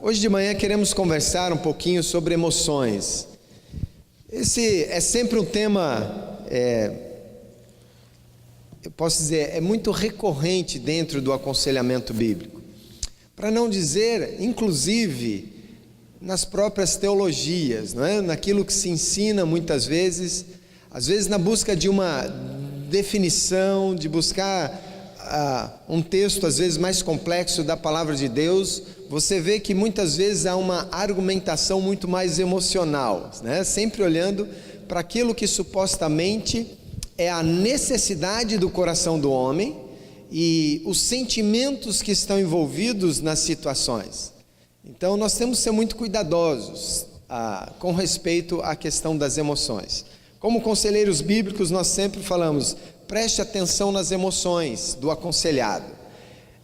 Hoje de manhã queremos conversar um pouquinho sobre emoções. Esse é sempre um tema, eu posso dizer, é muito recorrente dentro do aconselhamento bíblico. Para não dizer, inclusive, nas próprias teologias, não é? Naquilo que se ensina muitas vezes, às vezes na busca de uma definição, de buscar um texto às vezes mais complexo da palavra de Deus, você vê que muitas vezes há uma argumentação muito mais emocional, né? Sempre olhando para aquilo que supostamente é a necessidade do coração do homem e os sentimentos que estão envolvidos nas situações. Então nós temos que ser muito cuidadosos com respeito à questão das emoções. Como conselheiros bíblicos nós sempre falamos, preste atenção nas emoções do aconselhado.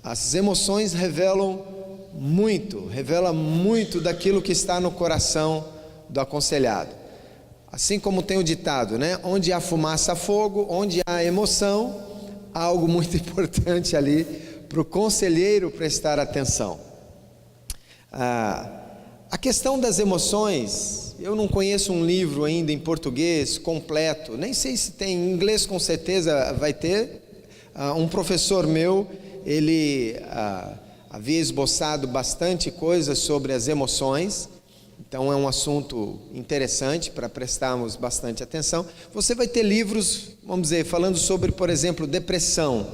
As emoções revelam muito daquilo que está no coração do aconselhado. Assim como tem o ditado, né? Onde há fumaça, há fogo, onde há emoção, há algo muito importante ali para o conselheiro prestar atenção. A questão das emoções, eu não conheço um livro ainda em português completo, nem sei se tem em inglês, com certeza vai ter. Um professor meu, ele havia esboçado bastante coisa sobre as emoções, então é um assunto interessante para prestarmos bastante atenção. Você vai ter livros, vamos dizer, falando sobre, por exemplo, depressão.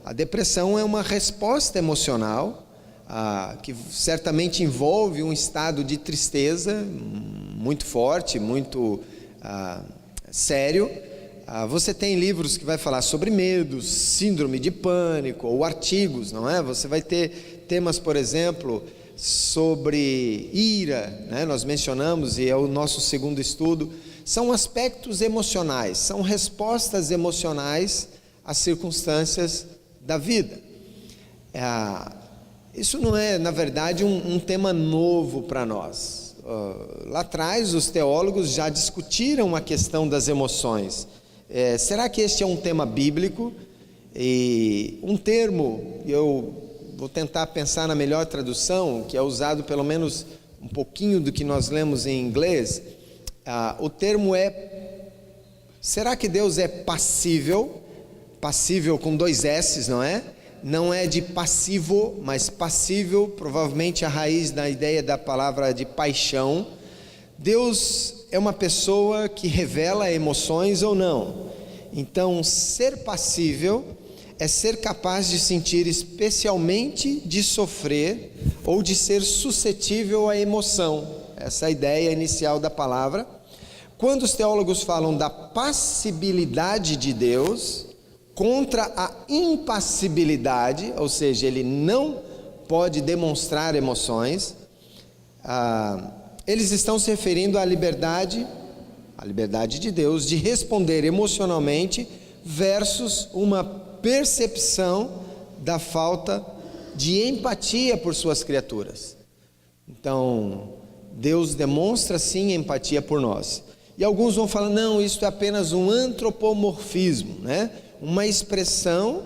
A depressão é uma resposta emocional, que certamente envolve um estado de tristeza muito forte, muito sério. Você tem livros que vai falar sobre medos, síndrome de pânico, ou artigos, não é? Você vai ter temas, por exemplo, sobre ira, né? Nós mencionamos, e é o nosso segundo estudo, são aspectos emocionais, são respostas emocionais às circunstâncias da vida. Isso não é, na verdade, um tema novo para nós. Lá atrás, os teólogos já discutiram a questão das emoções. Será que este é um tema bíblico? E um termo, eu vou tentar pensar na melhor tradução, que é usado pelo menos um pouquinho do que nós lemos em inglês. O termo será que Deus é passível? Passível com 2 S's, não é? Não é de passivo, mas passível, provavelmente a raiz da ideia da palavra de paixão. Deus é uma pessoa que revela emoções ou não. Então, ser passível é ser capaz de sentir, especialmente de sofrer ou de ser suscetível à emoção. Essa é a ideia inicial da palavra. Quando os teólogos falam da passibilidade de Deus contra a impassibilidade, ou seja, ele não pode demonstrar emoções, eles estão se referindo à liberdade de Deus de responder emocionalmente versus uma percepção da falta de empatia por suas criaturas. Então, Deus demonstra sim empatia por nós. E alguns vão falar, não, isso é apenas um antropomorfismo, né? Uma expressão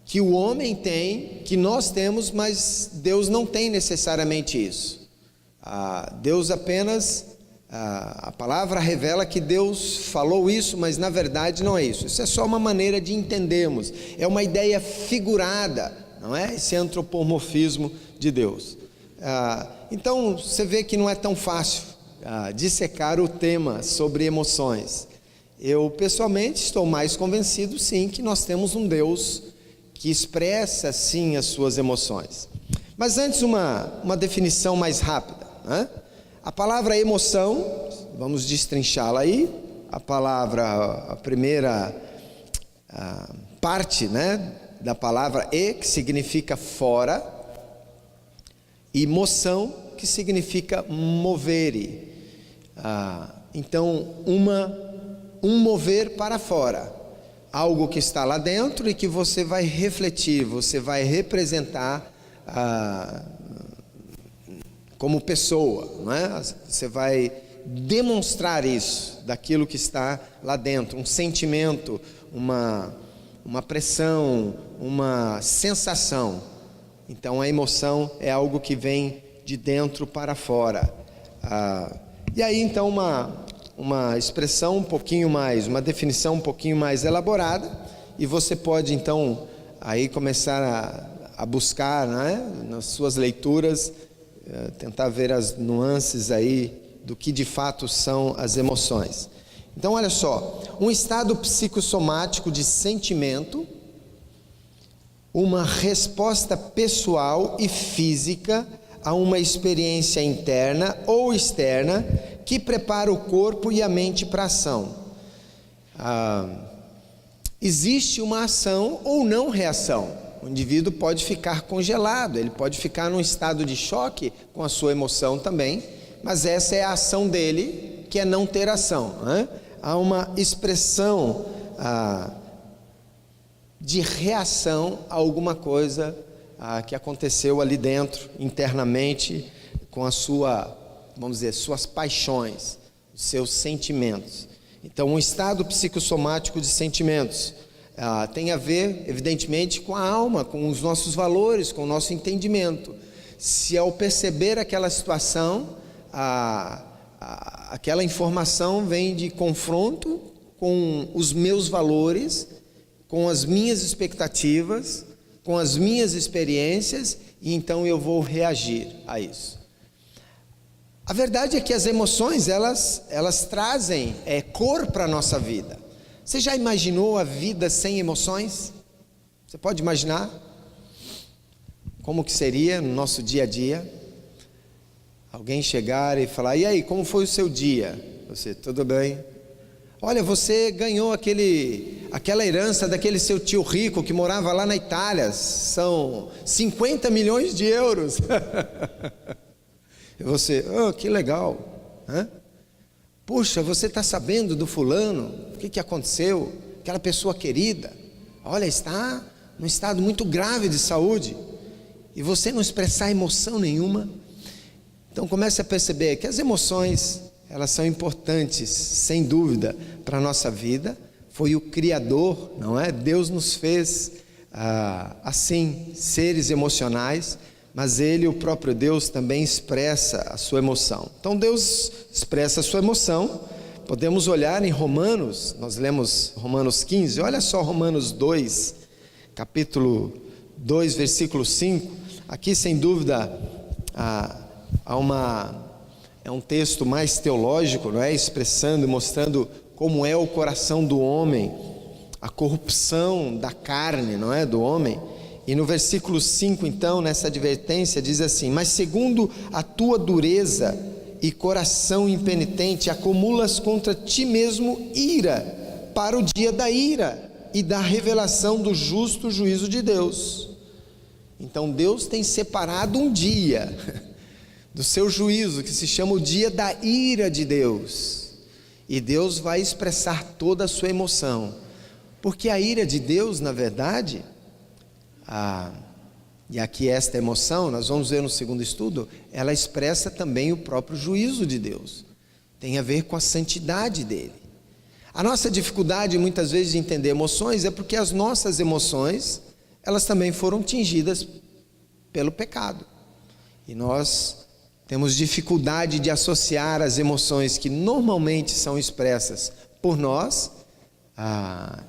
que o homem tem, que nós temos, mas Deus não tem necessariamente isso. Deus apenas, a palavra revela que Deus falou isso, mas na verdade não é isso. Isso é só uma maneira de entendermos, é uma ideia figurada, não é? Esse antropomorfismo de Deus. Então você vê que não é tão fácil dissecar o tema sobre emoções. Eu pessoalmente estou mais convencido sim que nós temos um Deus que expressa sim as suas emoções. Mas antes uma definição mais rápida, né? A palavra emoção, vamos destrinchá-la aí. A primeira parte, né, da palavra que significa fora, e moção, que significa movere. Então um mover para fora, algo que está lá dentro e que você vai refletir, você vai representar como pessoa, não é? Você vai demonstrar isso, daquilo que está lá dentro, um sentimento, uma pressão, uma sensação. Então a emoção é algo que vem de dentro para fora. E aí então uma expressão um pouquinho mais, uma definição um pouquinho mais elaborada, e você pode então aí começar a buscar, né, nas suas leituras, tentar ver as nuances aí do que de fato são as emoções. Então olha só, um estado psicossomático de sentimento, uma resposta pessoal e física a uma experiência interna ou externa que prepara o corpo e a mente para a ação. Existe uma ação ou não reação. O indivíduo pode ficar congelado, ele pode ficar num estado de choque com a sua emoção também, mas essa é a ação dele, que é não ter ação, né? Há uma expressão de reação a alguma coisa que aconteceu ali dentro, internamente, com a sua, vamos dizer, suas paixões, seus sentimentos. Então, um estado psicossomático de sentimentos tem a ver, evidentemente, com a alma, com os nossos valores, com o nosso entendimento. Se ao perceber aquela situação, aquela informação vem de confronto com os meus valores, com as minhas expectativas, com as minhas experiências, e então eu vou reagir a isso. A verdade é que as emoções, elas trazem cor para a nossa vida. Você já imaginou a vida sem emoções? Você pode imaginar como que seria no nosso dia a dia? Alguém chegar e falar: e aí, como foi o seu dia? Você, tudo bem? Olha, você ganhou aquela herança daquele seu tio rico que morava lá na Itália, são 50 milhões de euros. E você, que legal, né? Puxa, você está sabendo do fulano, o que aconteceu? Aquela pessoa querida, olha, está num estado muito grave de saúde, e você não expressar emoção nenhuma. Então comece a perceber que as emoções, elas são importantes, sem dúvida, para a nossa vida. Foi o Criador, não é? Deus nos fez assim, seres emocionais, mas Ele, o próprio Deus, também expressa a sua emoção. Então Deus expressa a sua emoção. Podemos olhar em Romanos, nós lemos Romanos 15, olha só Romanos 2, capítulo 2, versículo 5. Aqui, sem dúvida, é um texto mais teológico, não é? Expressando, mostrando como é o coração do homem, a corrupção da carne, não é? Do homem. E no versículo 5, então, nessa advertência, diz assim: mas segundo a tua dureza e coração impenitente, acumulas contra ti mesmo ira, para o dia da ira e da revelação do justo juízo de Deus. Então Deus tem separado um dia do seu juízo, que se chama o dia da ira de Deus, e Deus vai expressar toda a sua emoção, porque a ira de Deus, na verdade, e aqui esta emoção, nós vamos ver no segundo estudo, ela expressa também o próprio juízo de Deus, tem a ver com a santidade dele. A nossa dificuldade muitas vezes de entender emoções é porque as nossas emoções, elas também foram tingidas pelo pecado, e nós temos dificuldade de associar as emoções que normalmente são expressas por nós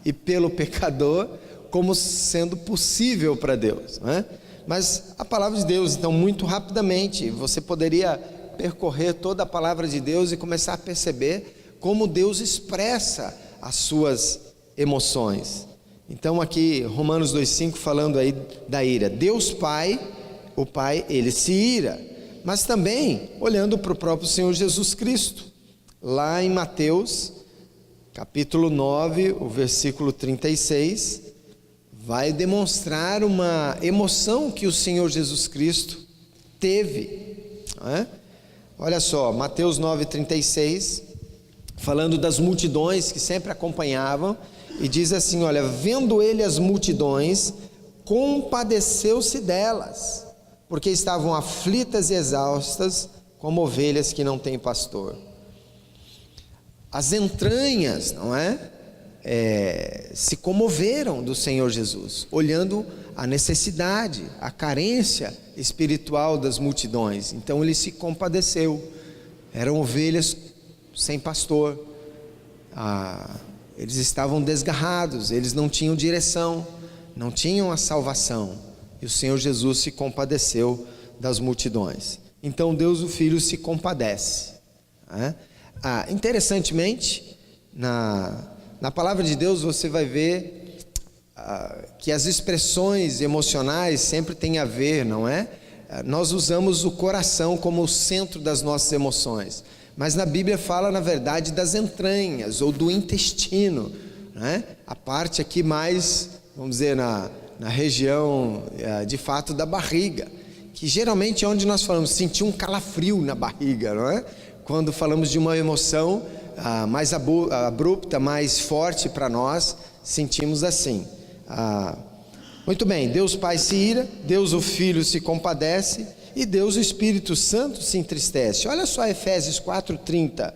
e pelo pecador como sendo possível para Deus, não é? Mas a palavra de Deus, então, muito rapidamente, você poderia percorrer toda a palavra de Deus e começar a perceber como Deus expressa as suas emoções. Então aqui, Romanos 2,5, falando aí da ira. Deus Pai, o Pai, Ele se ira, mas também olhando para o próprio Senhor Jesus Cristo, lá em Mateus, capítulo 9, o versículo 36, vai demonstrar uma emoção que o Senhor Jesus Cristo teve, não é? Olha só, Mateus 9,36, falando das multidões que sempre acompanhavam, e diz assim, olha, vendo ele as multidões, compadeceu-se delas, porque estavam aflitas e exaustas, como ovelhas que não têm pastor. As entranhas, não é? se comoveram do Senhor Jesus, olhando a necessidade, a carência espiritual das multidões. Então ele se compadeceu. Eram ovelhas sem pastor, eles estavam desgarrados, eles não tinham direção, não tinham a salvação, e o Senhor Jesus se compadeceu das multidões. Então Deus o Filho se compadece, né? Interessantemente, na palavra de Deus você vai ver que as expressões emocionais sempre têm a ver, não é? Nós usamos o coração como o centro das nossas emoções, mas na Bíblia fala, na verdade, das entranhas ou do intestino, né? A parte aqui mais, vamos dizer, na região de fato da barriga, que geralmente é onde nós falamos, sentir um calafrio na barriga, não é? Quando falamos de uma emoção mais abrupta, mais forte para nós, sentimos assim. Muito bem, Deus Pai se ira, Deus o Filho se compadece e Deus o Espírito Santo se entristece. Olha só Efésios 4:30,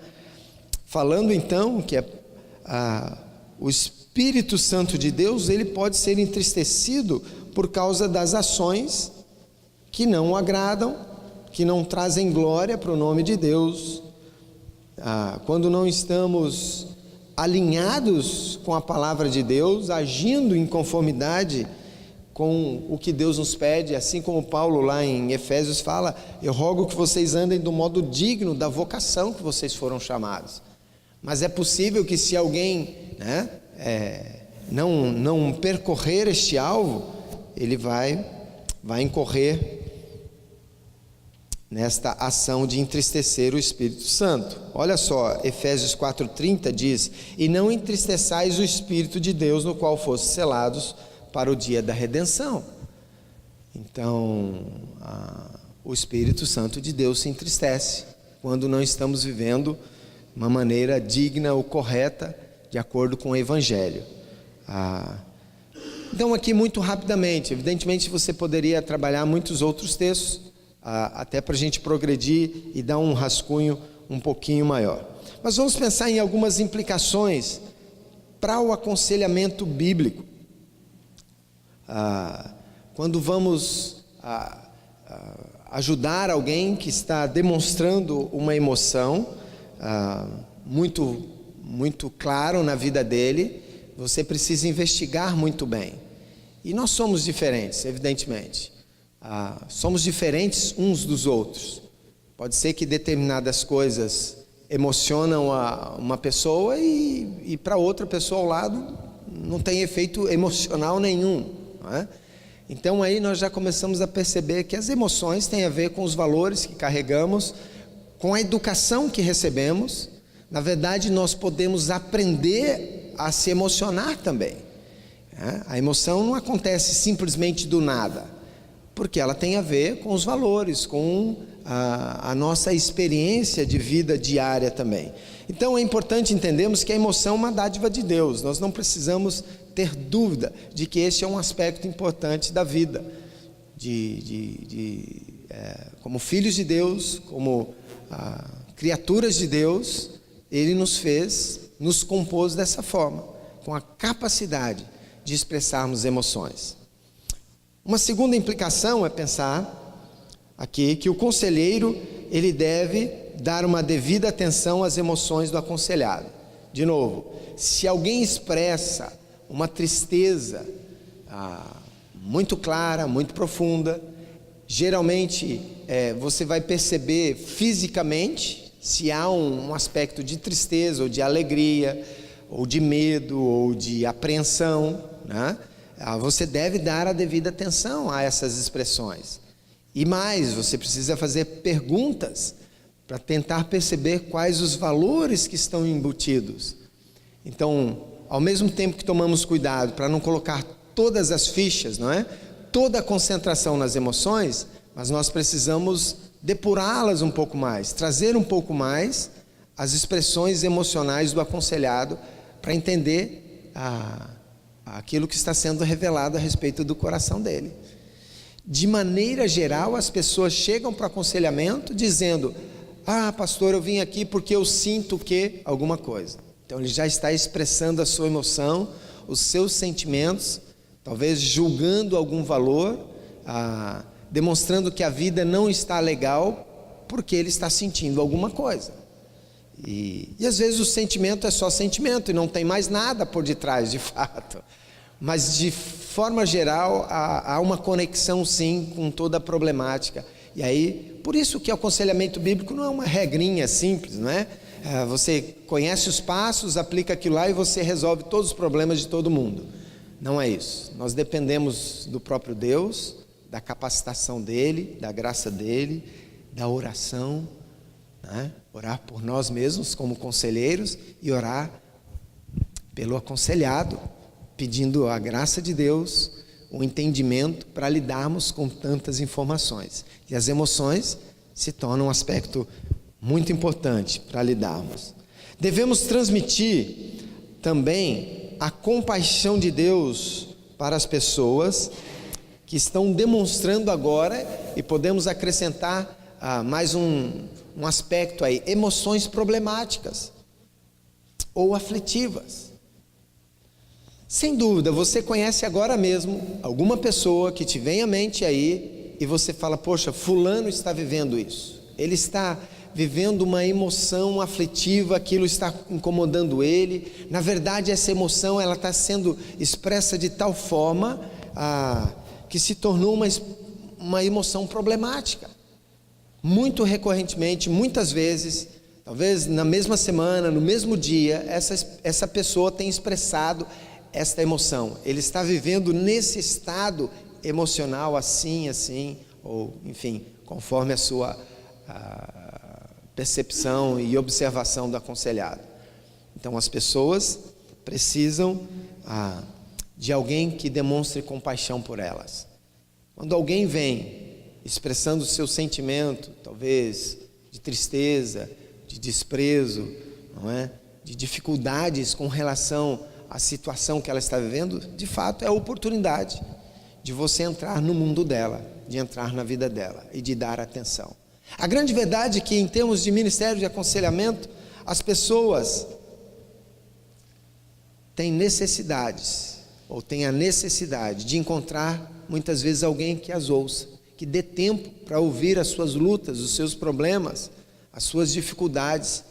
falando então que o Espírito Santo de Deus, ele pode ser entristecido por causa das ações que não o agradam, que não trazem glória para o nome de Deus. Quando não estamos alinhados com a palavra de Deus, agindo em conformidade com o que Deus nos pede, assim como Paulo lá em Efésios fala, eu rogo que vocês andem do modo digno da vocação que vocês foram chamados. Mas é possível que se alguém, não percorrer este alvo, ele vai incorrer nesta ação de entristecer o Espírito Santo. Olha só, Efésios 4:30 diz, e não entristeçais o Espírito de Deus, no qual fostes selados para o dia da redenção. Então, o Espírito Santo de Deus se entristece quando não estamos vivendo uma maneira digna ou correta, de acordo com o Evangelho. Então aqui muito rapidamente, evidentemente você poderia trabalhar muitos outros textos, até para a gente progredir e dar um rascunho um pouquinho maior. Mas vamos pensar em algumas implicações para o aconselhamento bíblico. Quando vamos ajudar alguém que está demonstrando uma emoção muito claro na vida dele, você precisa investigar muito bem. E nós somos diferentes, evidentemente. Somos diferentes uns dos outros. Pode ser que determinadas coisas emocionam uma pessoa e para outra pessoa ao lado não tem efeito emocional nenhum, não é? Então aí nós já começamos a perceber que as emoções têm a ver com os valores que carregamos, com a educação que recebemos. Na verdade, nós podemos aprender a se emocionar também. A emoção não acontece simplesmente do nada, porque ela tem a ver com os valores, com a nossa experiência de vida diária também. Então é importante entendermos que a emoção é uma dádiva de Deus. Nós não precisamos ter dúvida de que esse é um aspecto importante da vida, como filhos de Deus, como criaturas de Deus. Ele nos fez, nos compôs dessa forma, com a capacidade de expressarmos emoções. Uma segunda implicação é pensar aqui que o conselheiro, ele deve dar uma devida atenção às emoções do aconselhado. De novo, se alguém expressa uma tristeza muito clara, muito profunda, geralmente você vai perceber fisicamente se há um aspecto de tristeza ou de alegria, ou de medo, ou de apreensão, né? Você deve dar a devida atenção a essas expressões. E mais, você precisa fazer perguntas para tentar perceber quais os valores que estão embutidos. Então, ao mesmo tempo que tomamos cuidado para não colocar todas as fichas, não é? Toda a concentração nas emoções, mas nós precisamos depurá-las um pouco mais, trazer um pouco mais as expressões emocionais do aconselhado para entender aquilo que está sendo revelado a respeito do coração dele. De maneira geral, as pessoas chegam para o aconselhamento dizendo: pastor, eu vim aqui porque eu sinto que alguma coisa. Então ele já está expressando a sua emoção, os seus sentimentos, talvez julgando algum valor, demonstrando que a vida não está legal, porque ele está sentindo alguma coisa. E às vezes o sentimento é só sentimento e não tem mais nada por detrás de fato. Mas de forma geral há uma conexão sim com toda a problemática. E aí, por isso que o aconselhamento bíblico não é uma regrinha simples, não é? Você conhece os passos, aplica aquilo lá e você resolve todos os problemas de todo mundo. Não é isso. Nós dependemos do próprio Deus, da capacitação dele, da graça dele, da oração, né? Orar por nós mesmos como conselheiros e orar pelo aconselhado, pedindo a graça de Deus, o entendimento para lidarmos com tantas informações. E as emoções se tornam um aspecto muito importante para lidarmos. Devemos transmitir também a compaixão de Deus para as pessoas que estão demonstrando agora, e podemos acrescentar mais um aspecto aí, emoções problemáticas ou aflitivas. Sem dúvida, você conhece agora mesmo alguma pessoa que te vem à mente aí e você fala, poxa, fulano está vivendo isso, ele está vivendo uma emoção aflitiva, aquilo está incomodando ele. Na verdade, essa emoção ela está sendo expressa de tal forma que se tornou uma emoção problemática. Muito recorrentemente, muitas vezes, talvez na mesma semana, no mesmo dia, essa pessoa tem expressado esta emoção. Ele está vivendo nesse estado emocional assim, ou enfim, conforme a sua percepção e observação do aconselhado. Então as pessoas precisam de alguém que demonstre compaixão por elas. Quando alguém vem expressando o seu sentimento, talvez de tristeza, de desprezo, não é? De dificuldades com relação à situação que ela está vivendo, de fato é a oportunidade de você entrar no mundo dela, de entrar na vida dela e de dar atenção. A grande verdade é que em termos de ministério de aconselhamento, as pessoas têm necessidades, ou têm a necessidade de encontrar muitas vezes alguém que as ouça, que dê tempo para ouvir as suas lutas, os seus problemas, as suas dificuldades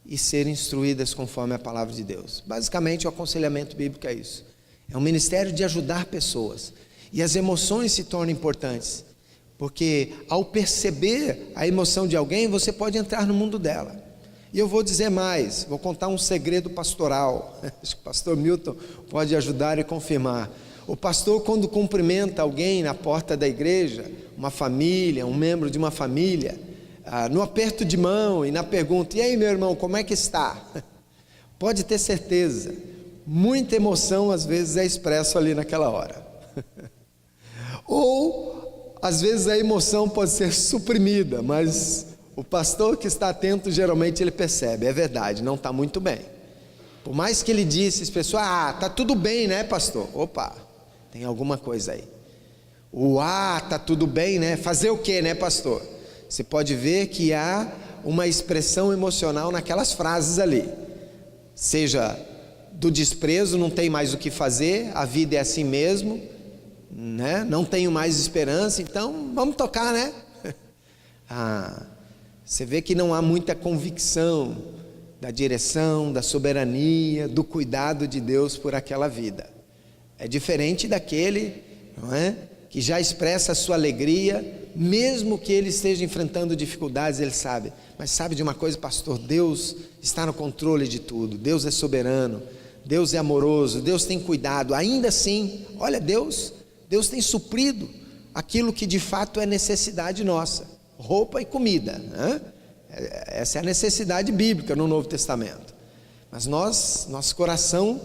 e serem instruídas conforme a palavra de Deus. Basicamente o aconselhamento bíblico é isso, é um ministério de ajudar pessoas, e as emoções se tornam importantes, porque ao perceber a emoção de alguém, você pode entrar no mundo dela. E eu vou dizer mais, vou contar um segredo pastoral, acho que o pastor Milton pode ajudar e confirmar. O pastor, quando cumprimenta alguém na porta da igreja, uma família, um membro de uma família, no aperto de mão e na pergunta, e aí meu irmão, como é que está? Pode ter certeza, muita emoção às vezes é expresso ali naquela hora. Ou às vezes a emoção pode ser suprimida, mas o pastor que está atento geralmente ele percebe, é verdade, não está muito bem. Por mais que ele disse, expressou, está tudo bem, né, pastor? Opa, tem alguma coisa aí. Está tudo bem, né? Fazer o quê, né, pastor? Você pode ver que há uma expressão emocional naquelas frases ali. Seja do desprezo, não tem mais o que fazer, a vida é assim mesmo, né? Não tenho mais esperança, então vamos tocar, né? Você vê que não há muita convicção da direção, da soberania, do cuidado de Deus por aquela vida. É diferente daquele, não é, que já expressa a sua alegria, mesmo que ele esteja enfrentando dificuldades, ele sabe. Mas sabe de uma coisa, pastor? Deus está no controle de tudo, Deus é soberano, Deus é amoroso, Deus tem cuidado. Ainda assim, olha, Deus tem suprido aquilo que de fato é necessidade nossa, roupa e comida, né? Essa é a necessidade bíblica no Novo Testamento. Mas nosso coração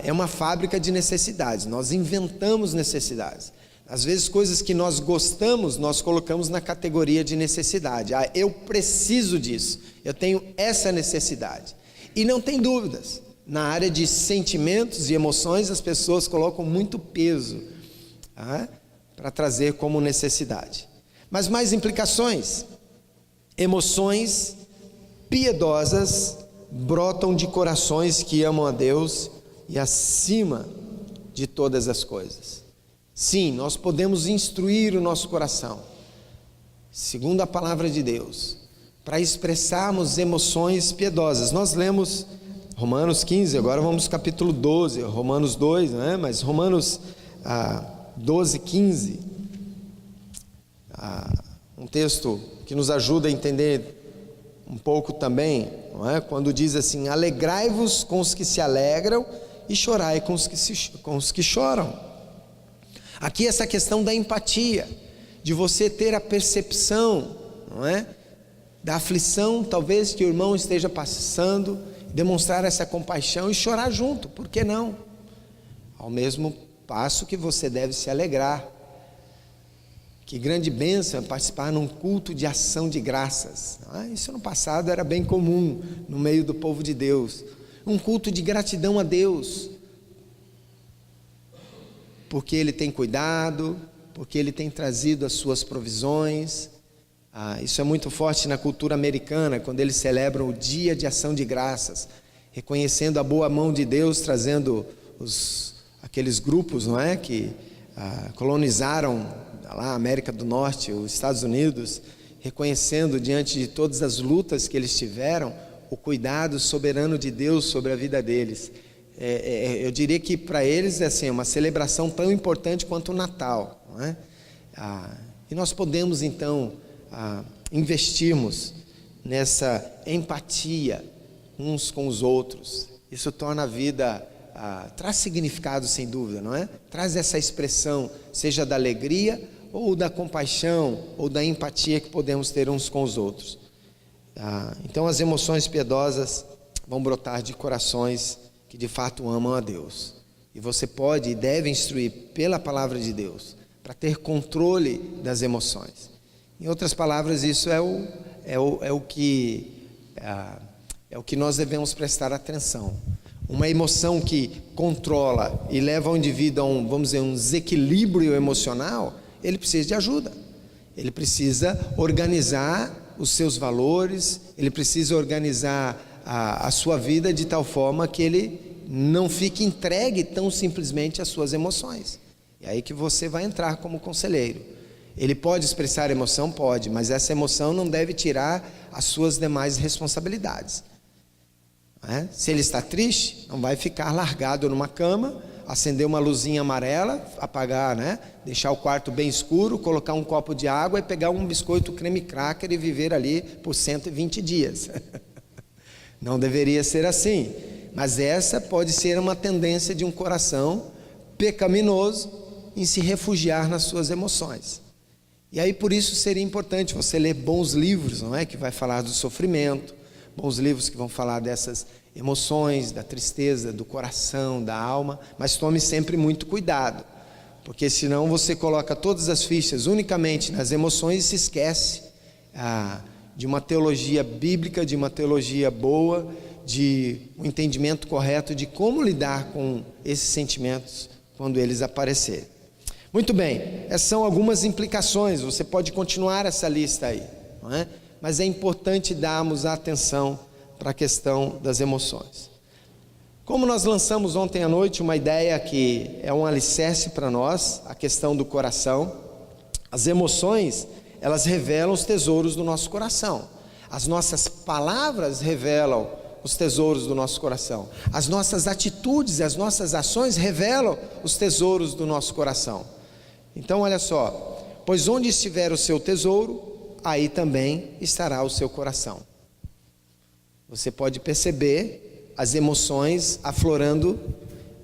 é uma fábrica de necessidades, nós inventamos necessidades. Às vezes coisas que nós gostamos, nós colocamos na categoria de necessidade. Eu preciso disso, eu tenho essa necessidade. E não tem dúvidas, na área de sentimentos e emoções as pessoas colocam muito peso para trazer como necessidade. Mas mais implicações, emoções piedosas brotam de corações que amam a Deus e acima de todas as coisas. Sim, nós podemos instruir o nosso coração, segundo a palavra de Deus, para expressarmos emoções piedosas. Nós lemos Romanos 15, agora vamos ao capítulo 12, Romanos 2, não é? Mas Romanos 12, 15, um texto que nos ajuda a entender um pouco também, não é? Quando diz assim: alegrai-vos com os que se alegram e chorai com os que choram. Aqui essa questão da empatia, de você ter a percepção, não é? Da aflição talvez que o irmão esteja passando, demonstrar essa compaixão e chorar junto, por que não? Ao mesmo passo que você deve se alegrar. Que grande bênção é participar num culto de ação de graças. Isso no passado era bem comum no meio do povo de Deus. Um culto de gratidão a Deus, porque Ele tem cuidado, porque Ele tem trazido as suas provisões. Isso é muito forte na cultura americana, quando eles celebram o dia de ação de graças, reconhecendo a boa mão de Deus, trazendo aqueles grupos, não é, que colonizaram lá a América do Norte, os Estados Unidos, reconhecendo diante de todas as lutas que eles tiveram, o cuidado soberano de Deus sobre a vida deles. Eu diria que para eles é assim, uma celebração tão importante quanto o Natal, não é? E nós podemos então investirmos nessa empatia uns com os outros. Isso torna a vida, traz significado sem dúvida, não é? Traz essa expressão, seja da alegria ou da compaixão ou da empatia que podemos ter uns com os outros. Então as emoções piedosas vão brotar de corações que de fato amam a Deus. E você pode e deve instruir pela palavra de Deus para ter controle das emoções. Em outras palavras, isso é o que nós devemos prestar atenção. Uma emoção que controla e leva o indivíduo a um desequilíbrio emocional, ele precisa de ajuda. Ele precisa organizar os seus valores, ele precisa organizar a sua vida de tal forma que ele não fique entregue tão simplesmente às suas emoções. É aí que você vai entrar como conselheiro. Ele pode expressar emoção? Pode, mas essa emoção não deve tirar as suas demais responsabilidades. Se ele está triste, não vai ficar largado numa cama, acender uma luzinha amarela, apagar, deixar o quarto bem escuro, colocar um copo de água e pegar um biscoito creme cracker e viver ali por 120 dias. Não deveria ser assim, mas essa pode ser uma tendência de um coração pecaminoso em se refugiar nas suas emoções. E aí por isso seria importante você ler bons livros, não é? Que vai falar do sofrimento, bons livros que vão falar dessas emoções, da tristeza, do coração, da alma, mas tome sempre muito cuidado, porque senão você coloca todas as fichas unicamente nas emoções e se esquece de uma teologia bíblica, de uma teologia boa, de um entendimento correto de como lidar com esses sentimentos quando eles aparecerem. Muito bem, essas são algumas implicações, você pode continuar essa lista aí, não é? Mas é importante darmos atenção para a questão das emoções. Como nós lançamos ontem à noite uma ideia que é um alicerce para nós, a questão do coração, as emoções, elas revelam os tesouros do nosso coração. As nossas palavras revelam os tesouros do nosso coração. As nossas atitudes, as nossas ações revelam os tesouros do nosso coração. Então olha só, pois onde estiver o seu tesouro, aí também estará o seu coração. Você pode perceber as emoções aflorando,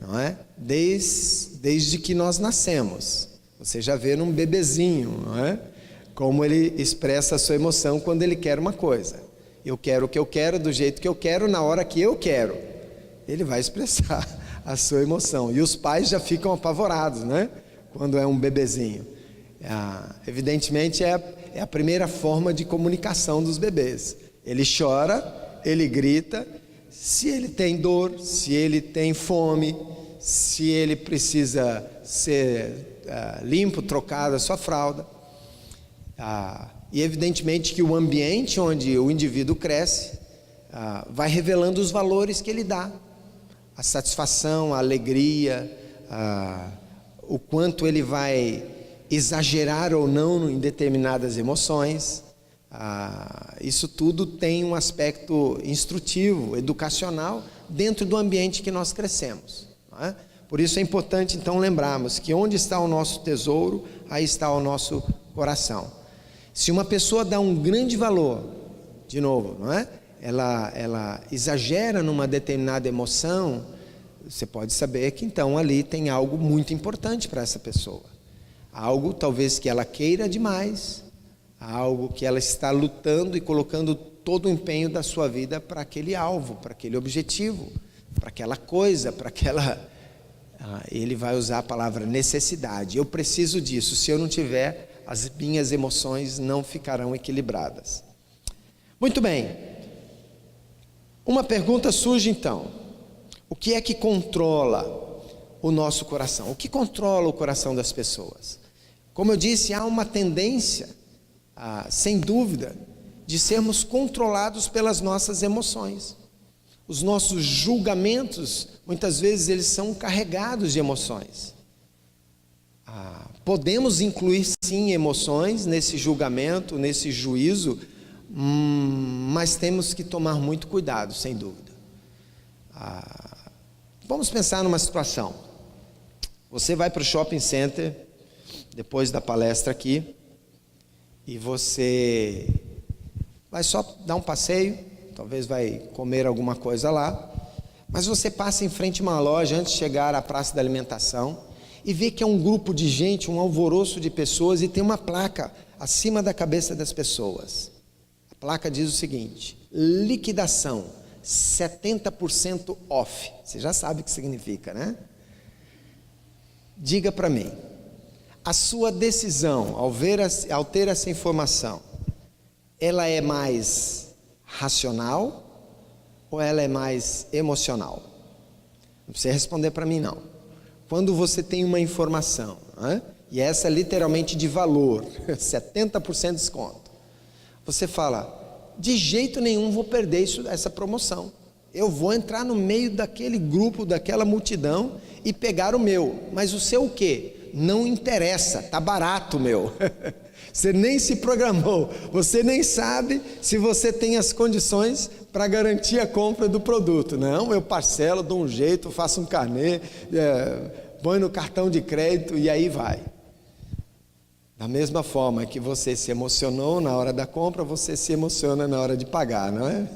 não é? Desde que nós nascemos. Você já vê num bebezinho, não é? Como ele expressa a sua emoção quando ele quer uma coisa. Eu quero o que eu quero, do jeito que eu quero, na hora que eu quero. Ele vai expressar a sua emoção. E os pais já ficam apavorados, né? Quando é um bebezinho. Evidentemente é a primeira forma de comunicação dos bebês. Ele chora, ele grita, se ele tem dor, se ele tem fome, se ele precisa ser limpo, trocada a sua fralda. E evidentemente que o ambiente onde o indivíduo cresce vai revelando os valores que ele dá. A satisfação, a alegria, o quanto ele vai exagerar ou não em determinadas emoções. Isso tudo tem um aspecto instrutivo, educacional, dentro do ambiente que nós crescemos, não é? Por isso é importante então lembrarmos que onde está o nosso tesouro, aí está o nosso coração. Se uma pessoa dá um grande valor, de novo, não é? Ela exagera numa determinada emoção, você pode saber que então ali tem algo muito importante para essa pessoa. Algo talvez que ela queira demais, algo que ela está lutando e colocando todo o empenho da sua vida para aquele alvo, para aquele objetivo, para aquela coisa, para aquela... ele vai usar a palavra necessidade. Eu preciso disso, se eu não tiver, as minhas emoções não ficarão equilibradas. Muito bem, uma pergunta surge então: o que é que controla o nosso coração? O que controla o coração das pessoas? Como eu disse, há uma tendência, sem dúvida, de sermos controlados pelas nossas emoções. Os nossos julgamentos, muitas vezes, eles são carregados de emoções. Podemos incluir, sim, emoções nesse julgamento, nesse juízo, mas temos que tomar muito cuidado, sem dúvida. Vamos pensar numa situação. Você vai para o shopping center, depois da palestra aqui, e você vai só dar um passeio, talvez vai comer alguma coisa lá, mas você passa em frente a uma loja antes de chegar à praça da alimentação e vê que é um grupo de gente, um alvoroço de pessoas, e tem uma placa acima da cabeça das pessoas. A placa diz o seguinte: liquidação, 70% off. Você já sabe o que significa, né? Diga para mim, a sua decisão ao ter essa informação, ela é mais racional ou ela é mais emocional? Não precisa responder para mim não. Quando você tem uma informação, e essa é literalmente de valor, 70% de desconto, você fala: de jeito nenhum vou perder essa promoção, eu vou entrar no meio daquele grupo, daquela multidão e pegar o meu. Mas o seu o quê? Não interessa, tá barato o meu. Você nem se programou, você nem sabe se você tem as condições para garantir a compra do produto. Não, eu parcelo, dou um jeito, faço um carnê, põe no cartão de crédito e aí vai. Da mesma forma que você se emocionou na hora da compra, você se emociona na hora de pagar, não é?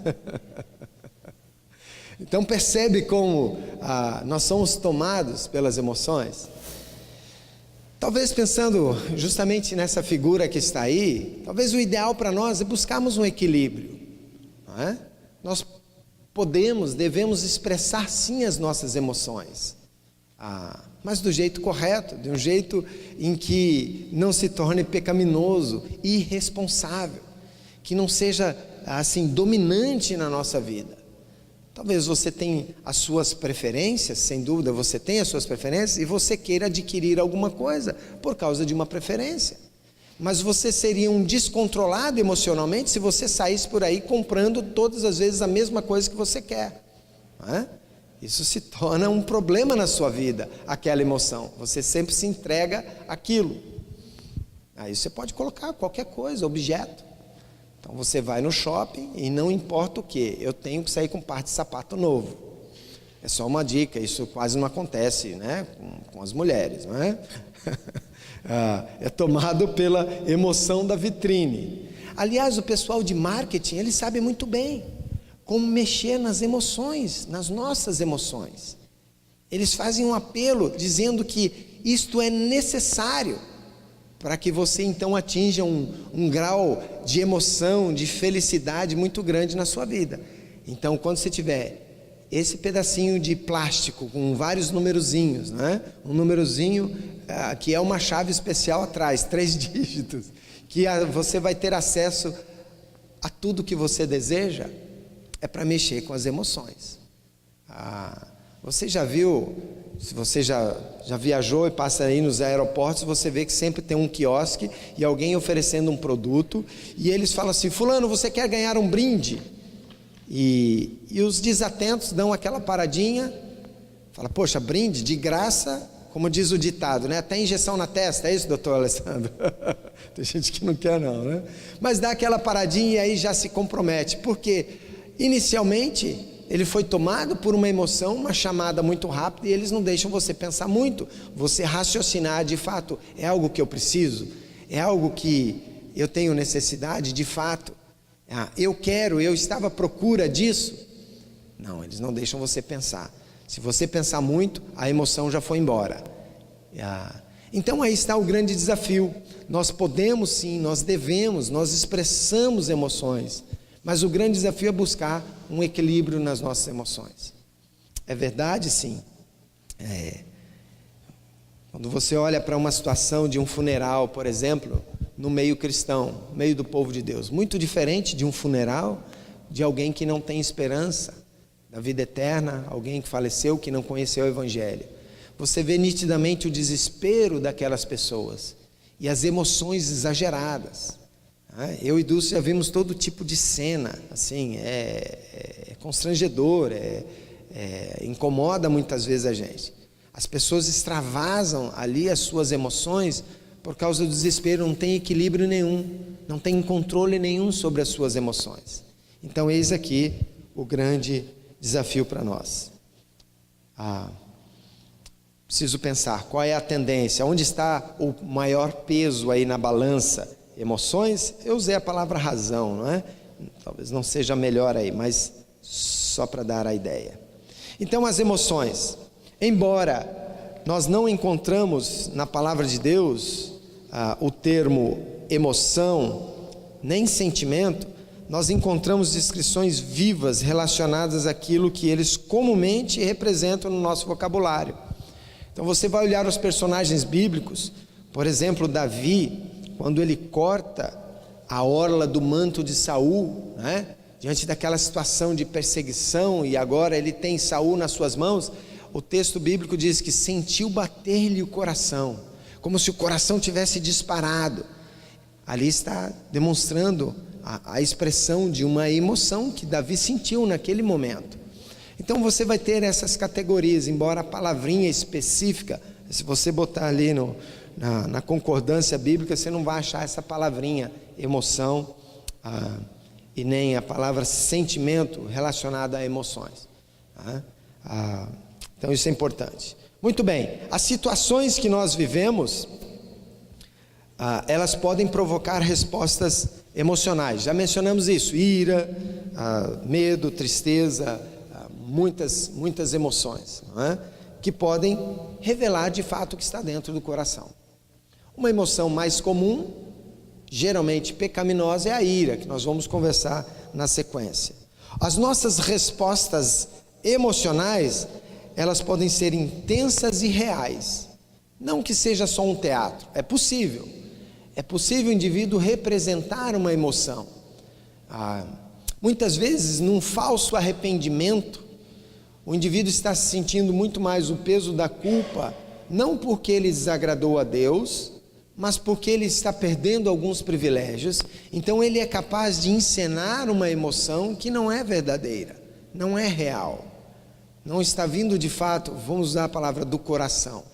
Então percebe como nós somos tomados pelas emoções? Talvez pensando justamente nessa figura que está aí, talvez o ideal para nós é buscarmos um equilíbrio, não é? Nós devemos expressar sim as nossas emoções, mas do jeito correto, de um jeito em que não se torne pecaminoso, irresponsável, que não seja assim dominante na nossa vida. Talvez você tenha as suas preferências, sem dúvida você tem as suas preferências, e você queira adquirir alguma coisa por causa de uma preferência. Mas você seria um descontrolado emocionalmente se você saísse por aí comprando todas as vezes a mesma coisa que você quer, não é? Isso se torna um problema na sua vida, aquela emoção. Você sempre se entrega àquilo. Aí você pode colocar qualquer coisa, objeto. Então você vai no shopping e não importa o que, eu tenho que sair com par de sapato novo. É só uma dica, isso quase não acontece, né, com as mulheres, não é? É tomado pela emoção da vitrine. Aliás, o pessoal de marketing, ele sabe muito bem como mexer nas emoções, nas nossas emoções. Eles fazem um apelo dizendo que isto é necessário para que você então atinja um grau de emoção, de felicidade muito grande na sua vida. Então, quando você tiver esse pedacinho de plástico com vários numerozinhos, né? Um numerozinho que é uma chave especial atrás, 3 dígitos, que você vai ter acesso a tudo que você deseja, é para mexer com as emoções. Você já viu, se você já viajou e passa aí nos aeroportos, você vê que sempre tem um quiosque e alguém oferecendo um produto, e eles falam assim: fulano, você quer ganhar um brinde? E os desatentos dão aquela paradinha, fala, poxa, brinde de graça, como diz o ditado, né? Até injeção na testa, é isso, doutor Alessandro? Tem gente que não quer não, né? Mas dá aquela paradinha e aí já se compromete, porque inicialmente ele foi tomado por uma emoção, uma chamada muito rápida, e eles não deixam você pensar muito, você raciocinar, de fato, é algo que eu preciso? É algo que eu tenho necessidade, de fato? Eu quero, eu estava à procura disso? Não, eles não deixam você pensar. Se você pensar muito, a emoção já foi embora. Então aí está o grande desafio. Nós podemos sim, nós devemos, nós expressamos emoções, mas o grande desafio é buscar um equilíbrio nas nossas emoções. É verdade, sim. Quando você olha para uma situação de um funeral, por exemplo, no meio cristão, no meio do povo de Deus, muito diferente de um funeral de alguém que não tem esperança da vida eterna, alguém que faleceu, que não conheceu o Evangelho. Você vê nitidamente o desespero daquelas pessoas e as emoções exageradas. Eu e Dulce já vimos todo tipo de cena, assim, é constrangedor, incomoda muitas vezes a gente. As pessoas extravasam ali as suas emoções por causa do desespero, não tem equilíbrio nenhum, não tem controle nenhum sobre as suas emoções. Então eis aqui o grande desafio para nós. Preciso pensar, qual é a tendência, onde está o maior peso aí na balança? Emoções? Eu usei a palavra razão, não é? Talvez não seja melhor aí, mas só para dar a ideia. Então as emoções, embora nós não encontramos na palavra de Deus o termo emoção, nem sentimento, nós encontramos descrições vivas relacionadas àquilo que eles comumente representam no nosso vocabulário. Então você vai olhar os personagens bíblicos, por exemplo, Davi, quando ele corta a orla do manto de Saul, né? Diante daquela situação de perseguição, e agora ele tem Saul nas suas mãos, o texto bíblico diz que sentiu bater-lhe o coração, como se o coração tivesse disparado. Ali está demonstrando a expressão de uma emoção que Davi sentiu naquele momento. Então você vai ter essas categorias, embora a palavrinha específica, se você botar ali na concordância bíblica, você não vai achar essa palavrinha emoção e nem a palavra sentimento relacionada a emoções. Então isso é importante. Muito bem, as situações que nós vivemos, elas podem provocar respostas emocionais. Já mencionamos isso, ira, medo, tristeza, muitas emoções, não é? Que podem revelar de fato o que está dentro do coração. Uma emoção mais comum, geralmente pecaminosa, é a ira, que nós vamos conversar na sequência. As nossas respostas emocionais, elas podem ser intensas e reais. Não que seja só um teatro, é possível o indivíduo representar uma emoção. Muitas vezes, num falso arrependimento, o indivíduo está se sentindo muito mais o peso da culpa, não porque ele desagradou a Deus, mas porque ele está perdendo alguns privilégios. Então ele é capaz de encenar uma emoção que não é verdadeira, não é real, não está vindo de fato, vamos usar a palavra do coração.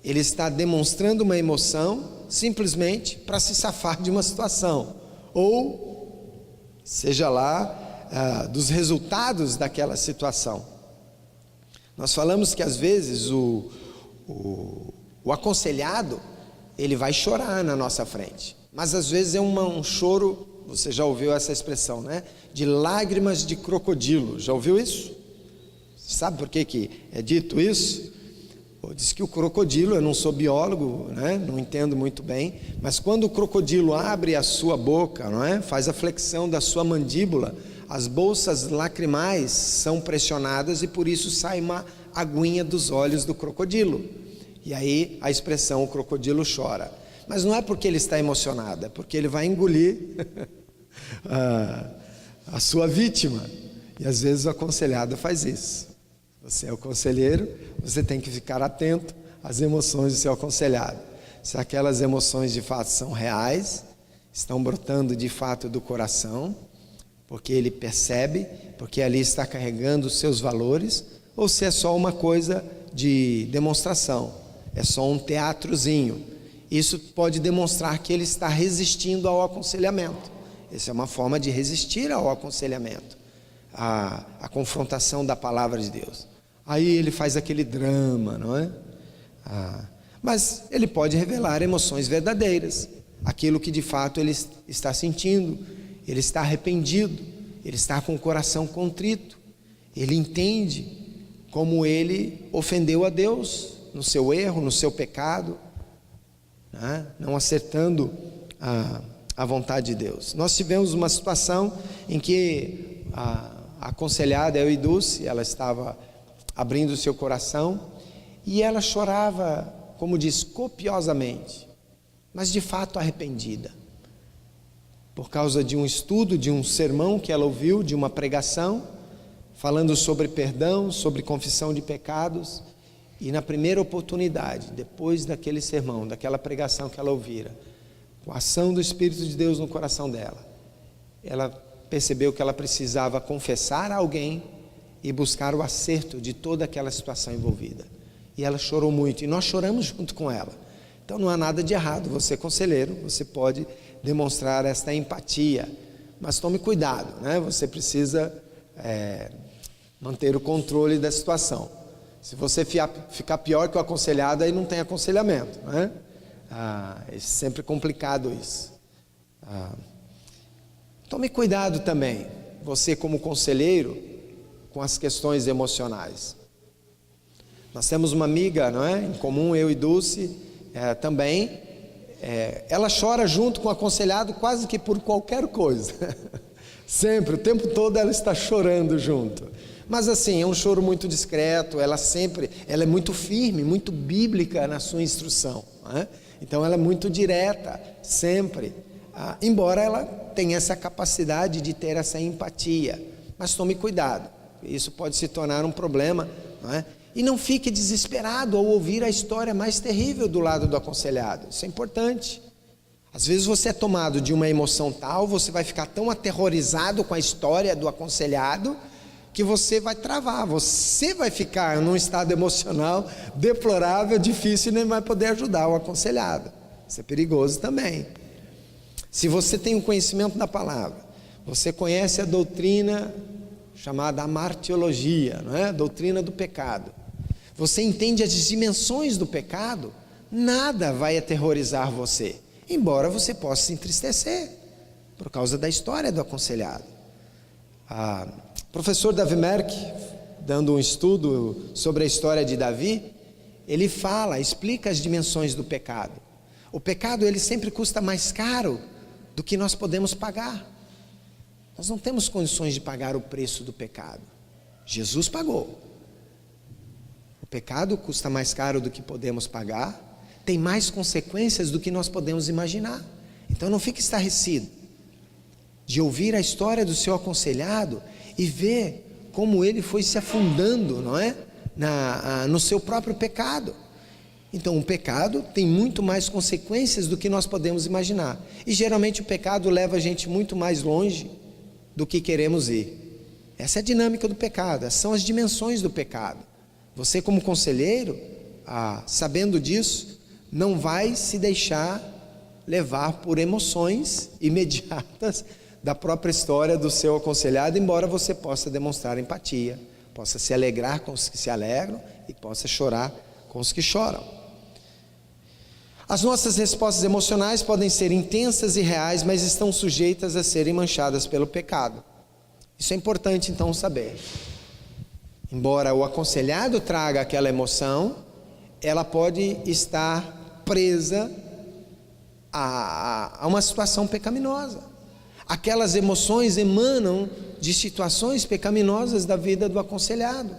Ele está demonstrando uma emoção simplesmente para se safar de uma situação, ou seja lá dos resultados daquela situação. Nós falamos que às vezes o aconselhado, ele vai chorar na nossa frente, mas às vezes é um choro, você já ouviu essa expressão, né? De lágrimas de crocodilo, já ouviu isso? Sabe por que é dito isso? Diz que o crocodilo, eu não sou biólogo, né? Não entendo muito bem, mas quando o crocodilo abre a sua boca, não é? Faz a flexão da sua mandíbula, as bolsas lacrimais são pressionadas e por isso sai uma aguinha dos olhos do crocodilo. E aí a expressão o crocodilo chora. Mas não é porque ele está emocionado, é porque ele vai engolir a sua vítima. E às vezes o aconselhado faz isso. Você é o conselheiro, você tem que ficar atento às emoções do seu aconselhado. Se aquelas emoções de fato são reais, estão brotando de fato do coração, porque ele percebe, porque ali está carregando os seus valores, ou se é só uma coisa de demonstração, é só um teatrozinho. Isso pode demonstrar que ele está resistindo ao aconselhamento. Essa é uma forma de resistir ao aconselhamento, à confrontação da palavra de Deus. Aí ele faz aquele drama, não é? Mas ele pode revelar emoções verdadeiras, aquilo que de fato ele está sentindo. Ele está arrependido, ele está com o coração contrito, ele entende como ele ofendeu a Deus no seu erro, no seu pecado, né? Não acertando a vontade de Deus. Nós tivemos uma situação em que a aconselhada Euidulce, ela estava abrindo o seu coração e ela chorava, como diz, copiosamente, mas de fato arrependida, por causa de um estudo, de um sermão que ela ouviu, de uma pregação, falando sobre perdão, sobre confissão de pecados. E na primeira oportunidade, depois daquele sermão, daquela pregação que ela ouvira, com a ação do Espírito de Deus no coração dela, ela percebeu que ela precisava confessar a alguém e buscar o acerto de toda aquela situação envolvida. E ela chorou muito, e nós choramos junto com ela. Então não há nada de errado, você conselheiro, você pode demonstrar esta empatia, mas tome cuidado, né? Você precisa manter o controle da situação. Se você ficar pior que o aconselhado, aí não tem aconselhamento, né? É sempre complicado isso. Tome cuidado também, você como conselheiro, com as questões emocionais. Nós temos uma amiga, não é? Em comum, eu e Dulce, também. Ela chora junto com o aconselhado quase que por qualquer coisa. Sempre, o tempo todo ela está chorando junto. Mas assim, é um choro muito discreto, ela é muito firme, muito bíblica na sua instrução, né? Então ela é muito direta, sempre. Embora ela tenha essa capacidade de ter essa empatia. Mas tome cuidado, isso pode se tornar um problema, não é? E não fique desesperado ao ouvir a história mais terrível do lado do aconselhado. Isso é importante. Às vezes você é tomado de uma emoção tal, você vai ficar tão aterrorizado com a história do aconselhado, que você vai travar, você vai ficar num estado emocional deplorável, difícil, e nem vai poder ajudar o aconselhado. Isso é perigoso também. Se você tem o conhecimento da palavra, você conhece a doutrina chamada amartiologia, não é? A doutrina do pecado. Você entende as dimensões do pecado, nada vai aterrorizar você, embora você possa se entristecer por causa da história do aconselhado. O professor Davi Merck, dando um estudo sobre a história de Davi, ele explica as dimensões do pecado. O pecado, ele sempre custa mais caro do que nós podemos pagar. Nós não temos condições de pagar o preço do pecado. Jesus pagou. O pecado custa mais caro do que podemos pagar, tem mais consequências do que nós podemos imaginar. Então não fique estarrecido de ouvir a história do seu aconselhado e ver como ele foi se afundando, não é? No seu próprio pecado. Então o pecado tem muito mais consequências do que nós podemos imaginar. E geralmente o pecado leva a gente muito mais longe do que queremos ir. Essa é a dinâmica do pecado, essas são as dimensões do pecado. Você como conselheiro, sabendo disso, não vai se deixar levar por emoções imediatas da própria história do seu aconselhado, embora você possa demonstrar empatia, possa se alegrar com os que se alegram e possa chorar com os que choram. As nossas respostas emocionais podem ser intensas e reais, mas estão sujeitas a serem manchadas pelo pecado. Isso é importante então saber. Embora o aconselhado traga aquela emoção, ela pode estar presa a uma situação pecaminosa. Aquelas emoções emanam de situações pecaminosas da vida do aconselhado.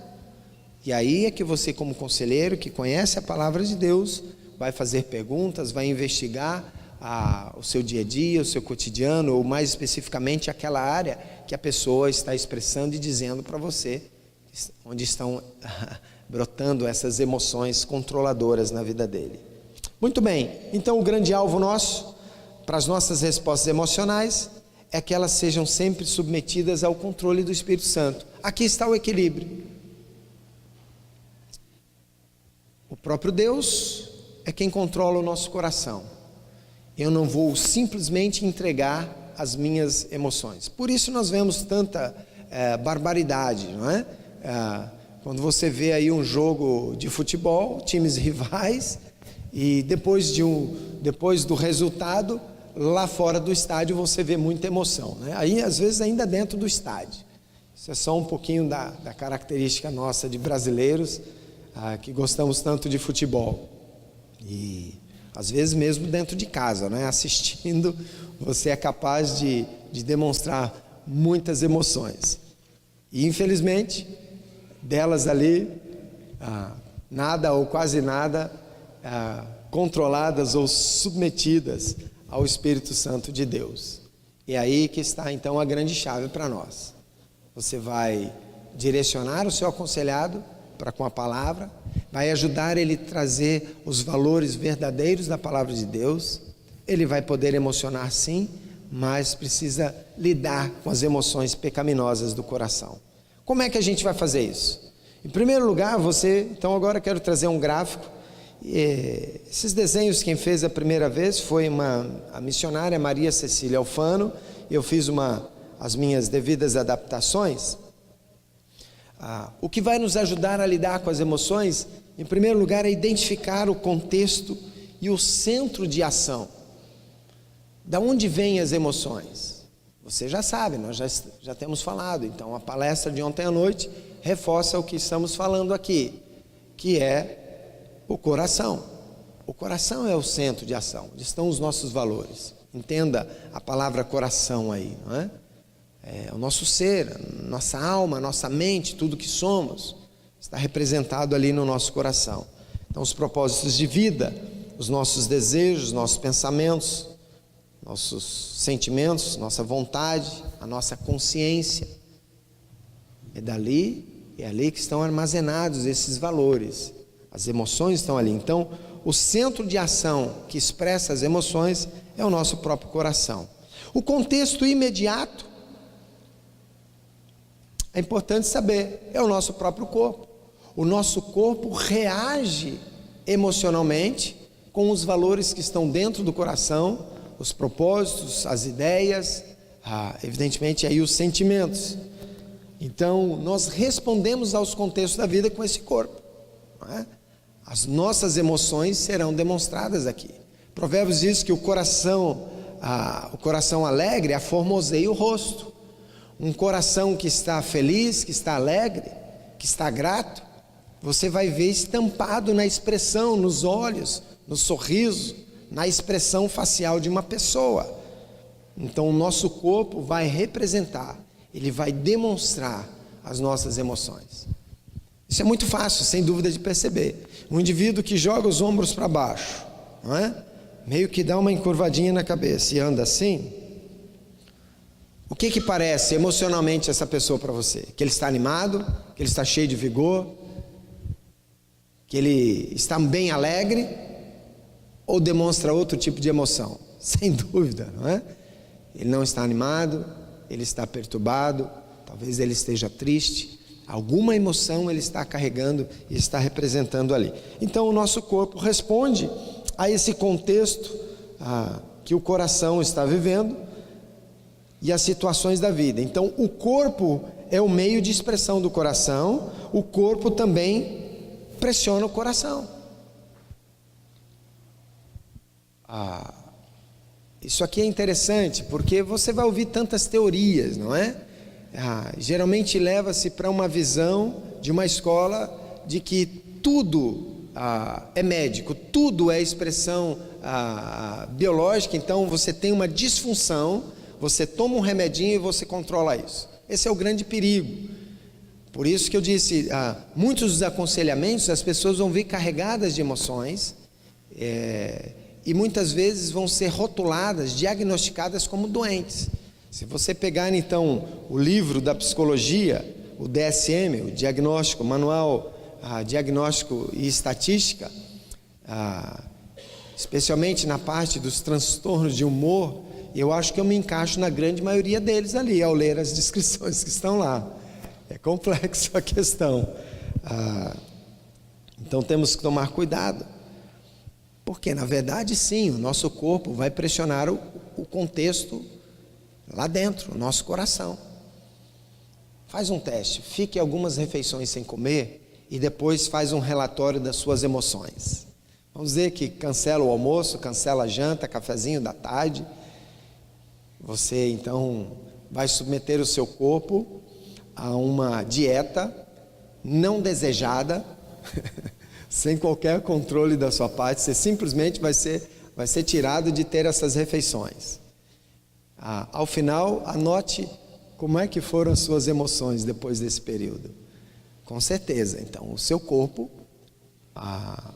E aí é que você, como conselheiro que conhece a palavra de Deus, vai fazer perguntas, vai investigar o seu dia a dia, o seu cotidiano, ou mais especificamente aquela área que a pessoa está expressando e dizendo para você, onde estão brotando essas emoções controladoras na vida dele. Muito bem, então o grande alvo nosso, para as nossas respostas emocionais, é que elas sejam sempre submetidas ao controle do Espírito Santo. Aqui está o equilíbrio. O próprio Deus é quem controla o nosso coração. Eu não vou simplesmente entregar as minhas emoções. Por isso nós vemos tanta barbaridade, não é? Quando você vê aí um jogo de futebol, times rivais, e depois do resultado, lá fora do estádio você vê muita emoção, né? Aí às vezes ainda dentro do estádio. Isso é só um pouquinho da característica nossa de brasileiros, que gostamos tanto de futebol. E às vezes mesmo dentro de casa, né? Assistindo, você é capaz de demonstrar muitas emoções. E infelizmente, delas ali, nada ou quase nada, controladas ou submetidas ao Espírito Santo de Deus. E aí que está então a grande chave para nós. Você vai direcionar o seu aconselhado para com a palavra, vai ajudar ele a trazer os valores verdadeiros da palavra de Deus. Ele vai poder emocionar sim, mas precisa lidar com as emoções pecaminosas do coração. Como é que a gente vai fazer isso? Em primeiro lugar, então agora eu quero trazer um gráfico. Esses desenhos quem fez a primeira vez foi a missionária Maria Cecília Alfano. Eu fiz as minhas devidas adaptações. O que vai nos ajudar a lidar com as emoções, em primeiro lugar, é identificar o contexto e o centro de ação. Da onde vêm as emoções? Você já sabe, nós já temos falado. Então a palestra de ontem à noite reforça o que estamos falando aqui, que é o coração. O coração é o centro de ação, onde estão os nossos valores. Entenda a palavra coração aí, não é? É o nosso ser, nossa alma, nossa mente, tudo que somos, está representado ali no nosso coração. Então os propósitos de vida, os nossos desejos, nossos pensamentos, nossos sentimentos, nossa vontade, a nossa consciência, é ali que estão armazenados esses valores. As emoções estão ali. Então, o centro de ação que expressa as emoções é o nosso próprio coração. O contexto imediato, é importante saber, é o nosso próprio corpo. O nosso corpo reage emocionalmente com os valores que estão dentro do coração, os propósitos, as ideias, evidentemente aí os sentimentos. Então nós respondemos aos contextos da vida com esse corpo, não é? As nossas emoções serão demonstradas aqui. Provérbios diz que o coração alegre aformoseia o rosto. Um coração que está feliz, que está alegre, que está grato, você vai ver estampado na expressão, nos olhos, no sorriso, na expressão facial de uma pessoa. Então o nosso corpo vai representar, ele vai demonstrar as nossas emoções. Isso é muito fácil, sem dúvida, de perceber. Um indivíduo que joga os ombros para baixo, não é? Meio que dá uma encurvadinha na cabeça e anda assim. O que parece emocionalmente essa pessoa para você? Que ele está animado, que ele está cheio de vigor, que ele está bem alegre, ou demonstra outro tipo de emoção? Sem dúvida, não é? Ele não está animado, ele está perturbado, talvez ele esteja triste, alguma emoção ele está carregando e está representando ali. Então o nosso corpo responde a esse contexto que o coração está vivendo e as situações da vida. Então o corpo é o meio de expressão do coração, o corpo também pressiona o coração. Isso aqui é interessante, porque você vai ouvir tantas teorias, não é? Geralmente leva-se para uma visão de uma escola de que tudo é médico, tudo é expressão biológica. Então você tem uma disfunção, você toma um remedinho e você controla isso. Esse é o grande perigo. Por isso que eu disse, muitos dos aconselhamentos as pessoas vão vir carregadas de emoções, e muitas vezes vão ser rotuladas, diagnosticadas como doentes. Se você pegar então o livro da psicologia, o DSM, o diagnóstico, manual diagnóstico e estatística, especialmente na parte dos transtornos de humor, eu acho que eu me encaixo na grande maioria deles ali, ao ler as descrições que estão lá. É complexo a questão. Então temos que tomar cuidado, porque na verdade sim, o nosso corpo vai pressionar o contexto lá dentro, o nosso coração. Faz um teste, fique algumas refeições sem comer e depois faz um relatório das suas emoções. Vamos dizer que cancela o almoço, cancela a janta, cafezinho da tarde. Você então vai submeter o seu corpo a uma dieta não desejada, sem qualquer controle da sua parte. Você simplesmente vai ser tirado de ter essas refeições. Ao final, anote como é que foram as suas emoções depois desse período. Com certeza, então, o seu corpo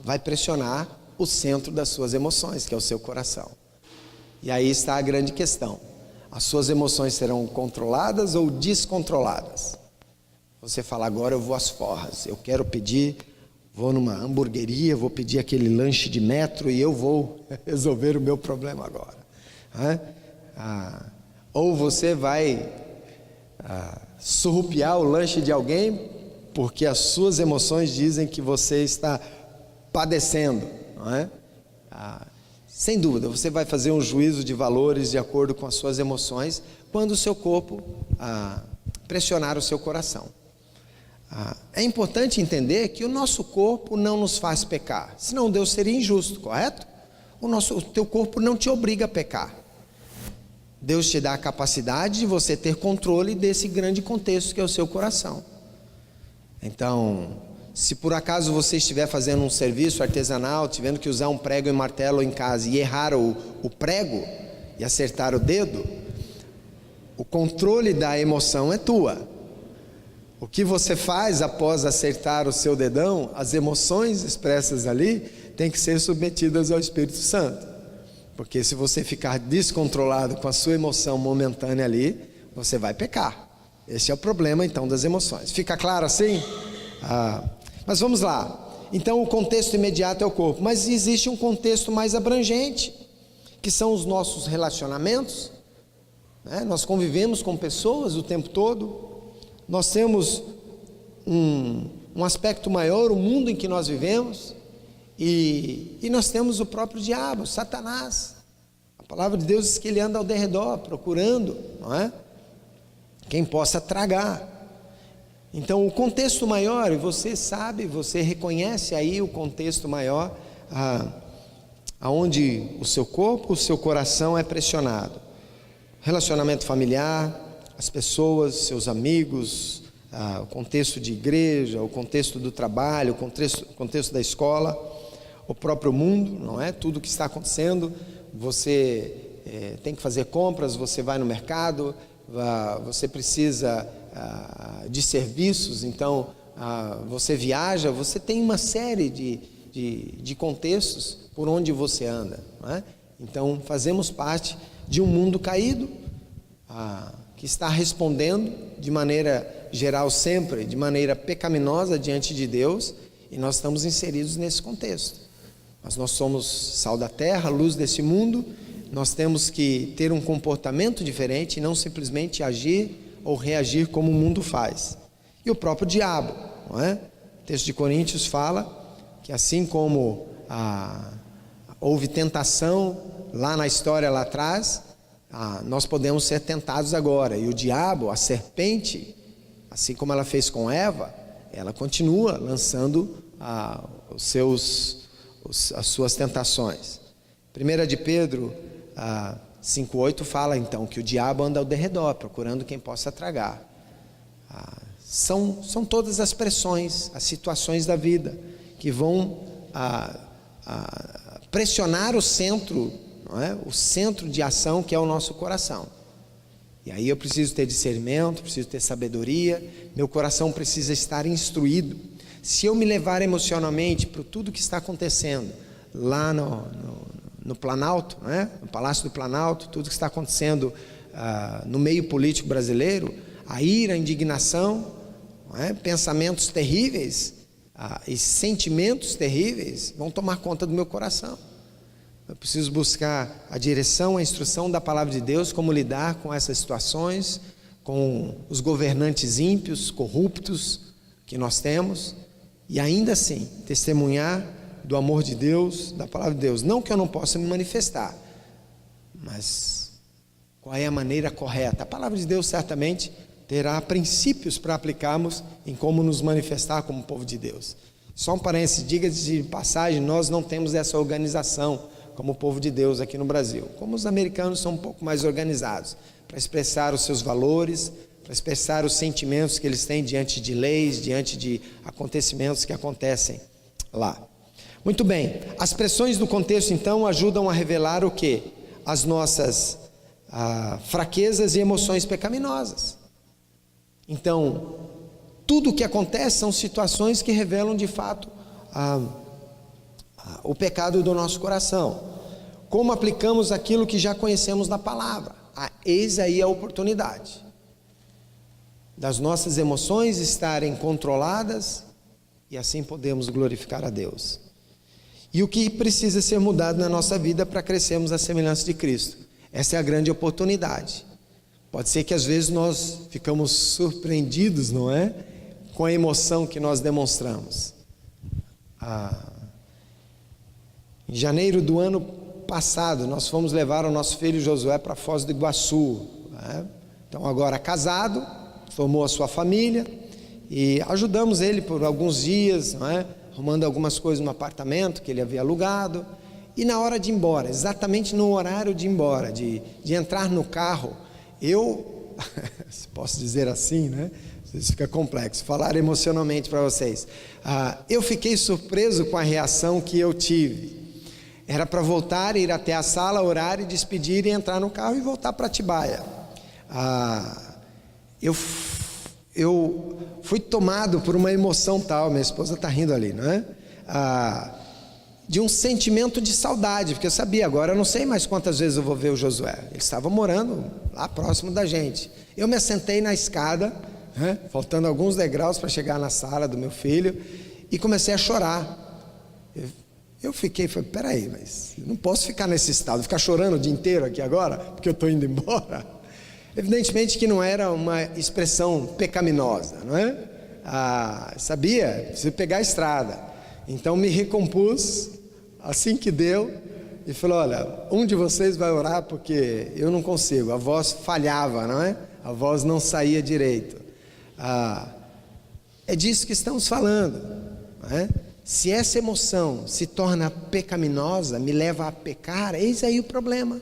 vai pressionar o centro das suas emoções, que é o seu coração. E aí está a grande questão: as suas emoções serão controladas ou descontroladas? Você fala, agora eu vou às forras, eu quero pedir, vou numa hamburgueria, vou pedir aquele lanche de metro e eu vou resolver o meu problema agora. Ou você vai surrupiar o lanche de alguém porque as suas emoções dizem que você está padecendo, não é? Sem dúvida, você vai fazer um juízo de valores de acordo com as suas emoções quando o seu corpo pressionar o seu coração. É importante entender que o nosso corpo não nos faz pecar, senão Deus seria injusto, correto? O teu corpo não te obriga a pecar. Deus te dá a capacidade de você ter controle desse grande contexto que é o seu coração. Então, se por acaso você estiver fazendo um serviço artesanal, tiverem que usar um prego e martelo em casa e errar o prego e acertar o dedo, o controle da emoção é tua. O que você faz após acertar o seu dedão, as emoções expressas ali, têm que ser submetidas ao Espírito Santo. Porque se você ficar descontrolado com a sua emoção momentânea ali, você vai pecar. Esse é o problema então das emoções. Fica claro assim? Mas vamos lá. Então o contexto imediato é o corpo, mas existe um contexto mais abrangente, que são os nossos relacionamentos, né? Nós convivemos com pessoas o tempo todo. Nós temos um aspecto maior, o mundo em que nós vivemos, e nós temos o próprio diabo, Satanás. A palavra de Deus diz que ele anda ao derredor, procurando, não é? Quem possa tragar. Então o contexto maior, e você sabe, você reconhece aí o contexto maior, aonde o seu corpo, o seu coração é pressionado. Relacionamento familiar, as pessoas, seus amigos, o contexto de igreja, o contexto do trabalho, o contexto da escola, o próprio mundo, não é? Tudo que está acontecendo, você tem que fazer compras, você vai no mercado, você precisa de serviços, então você viaja, você tem uma série de contextos por onde você anda, não é? Então fazemos parte de um mundo caído, que está respondendo de maneira geral sempre, de maneira pecaminosa diante de Deus, e nós estamos inseridos nesse contexto. Mas nós somos sal da terra, luz desse mundo, nós temos que ter um comportamento diferente e não simplesmente agir ou reagir como o mundo faz. E o próprio diabo, não é? O texto de Coríntios fala que assim como houve tentação lá na história lá atrás, nós podemos ser tentados agora. E o diabo, a serpente, assim como ela fez com Eva, ela continua lançando as suas tentações. 1 de Pedro 5,8 fala então que o diabo anda ao derredor, procurando quem possa tragar. São todas as pressões, as situações da vida que vão pressionar o centro, não é? O centro de ação, que é o nosso coração. E aí eu preciso ter discernimento, preciso ter sabedoria, meu coração precisa estar instruído. Se eu me levar emocionalmente para tudo que está acontecendo lá no Planalto, né? No Palácio do Planalto, tudo que está acontecendo no meio político brasileiro, a ira, a indignação, não é? Pensamentos terríveis e sentimentos terríveis vão tomar conta do meu coração. preciso buscar a direção, a instrução da palavra de Deus, como lidar com essas situações, com os governantes ímpios, corruptos que nós temos, e ainda assim testemunhar do amor de Deus, da palavra de Deus. Não que eu não possa me manifestar, mas qual é a maneira correta? A palavra de Deus certamente terá princípios para aplicarmos em como nos manifestar como povo de Deus. Só um parênteses, diga-se de passagem, nós não temos essa organização como povo de Deus aqui no Brasil. Como os americanos são um pouco mais organizados, para expressar os seus valores, para expressar os sentimentos que eles têm diante de leis, diante de acontecimentos que acontecem lá. Muito bem, as pressões do contexto então ajudam a revelar o quê? As nossas fraquezas e emoções pecaminosas. Então, tudo o que acontece são situações que revelam de fato o pecado do nosso coração. Como aplicamos aquilo que já conhecemos na palavra? Eis aí a oportunidade das nossas emoções estarem controladas e assim podemos glorificar a Deus. E o que precisa ser mudado na nossa vida para crescermos à semelhança de Cristo? Essa é a grande oportunidade. Pode ser que às vezes nós ficamos surpreendidos, não é? Com a emoção que nós demonstramos. Em janeiro do ano passado, nós fomos levar o nosso filho Josué para Foz do Iguaçu, né? Então agora casado, formou a sua família e ajudamos ele por alguns dias, não é? Arrumando algumas coisas no apartamento que ele havia alugado. E na hora de ir embora, exatamente no horário de ir embora, de entrar no carro, eu, se posso dizer assim, né? Isso fica complexo, falar emocionalmente para vocês. Eu fiquei surpreso com a reação que eu tive. Era para voltar, ir até a sala, orar e despedir e entrar no carro e voltar para Atibaia. Eu fui tomado por uma emoção tal, minha esposa está rindo ali, não é? De um sentimento de saudade, porque eu sabia, agora eu não sei mais quantas vezes eu vou ver o Josué. Ele estava morando lá próximo da gente. Eu me assentei na escada, né, faltando alguns degraus para chegar na sala do meu filho, e comecei a chorar. Eu falei, peraí, mas eu não posso ficar nesse estado, ficar chorando o dia inteiro aqui agora, porque eu estou indo embora. Evidentemente que não era uma expressão pecaminosa, não é? Sabia, preciso pegar a estrada. Então me recompus assim que deu e falou, olha, um de vocês vai orar porque eu não consigo, a voz falhava, não é? A voz não saía direito. É disso que estamos falando, não é? Se essa emoção se torna pecaminosa, me leva a pecar, eis aí o problema.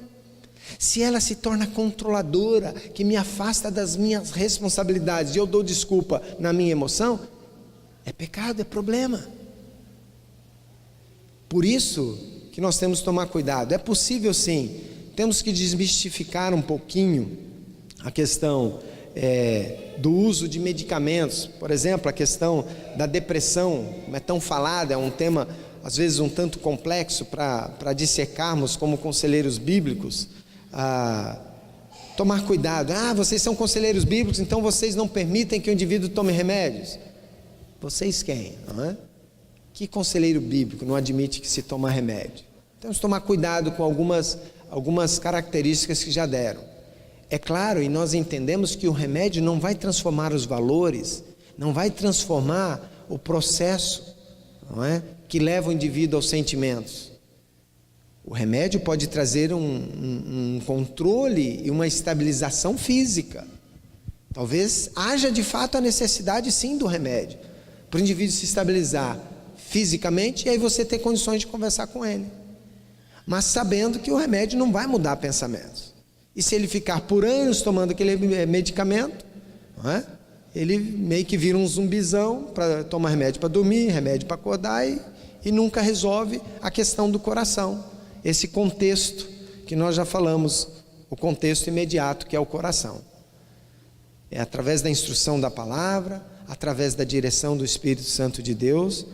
Se ela se torna controladora, que me afasta das minhas responsabilidades, e eu dou desculpa na minha emoção, é pecado, é problema. Por isso que nós temos que tomar cuidado. É possível sim, temos que desmistificar um pouquinho a questão do uso de medicamentos. Por exemplo, a questão da depressão, como é tão falada, é um tema às vezes um tanto complexo para dissecarmos como conselheiros bíblicos. Tomar cuidado. Vocês são conselheiros bíblicos, então vocês não permitem que o indivíduo tome remédios. Vocês quem? Não é? Que conselheiro bíblico não admite que se toma remédio? Temos que tomar cuidado com algumas características que já deram. É claro, e nós entendemos que o remédio não vai transformar os valores, não vai transformar o processo, não é? Que leva o indivíduo aos sentimentos. O remédio pode trazer um controle e uma estabilização física. Talvez haja de fato a necessidade sim do remédio, para o indivíduo se estabilizar fisicamente e aí você ter condições de conversar com ele. Mas sabendo que o remédio não vai mudar pensamentos. E se ele ficar por anos tomando aquele medicamento, não é? Ele meio que vira um zumbizão para tomar remédio para dormir, remédio para acordar e nunca resolve a questão do coração. Esse contexto que nós já falamos, o contexto imediato que é o coração. É através da instrução da palavra, através da direção do Espírito Santo de Deus,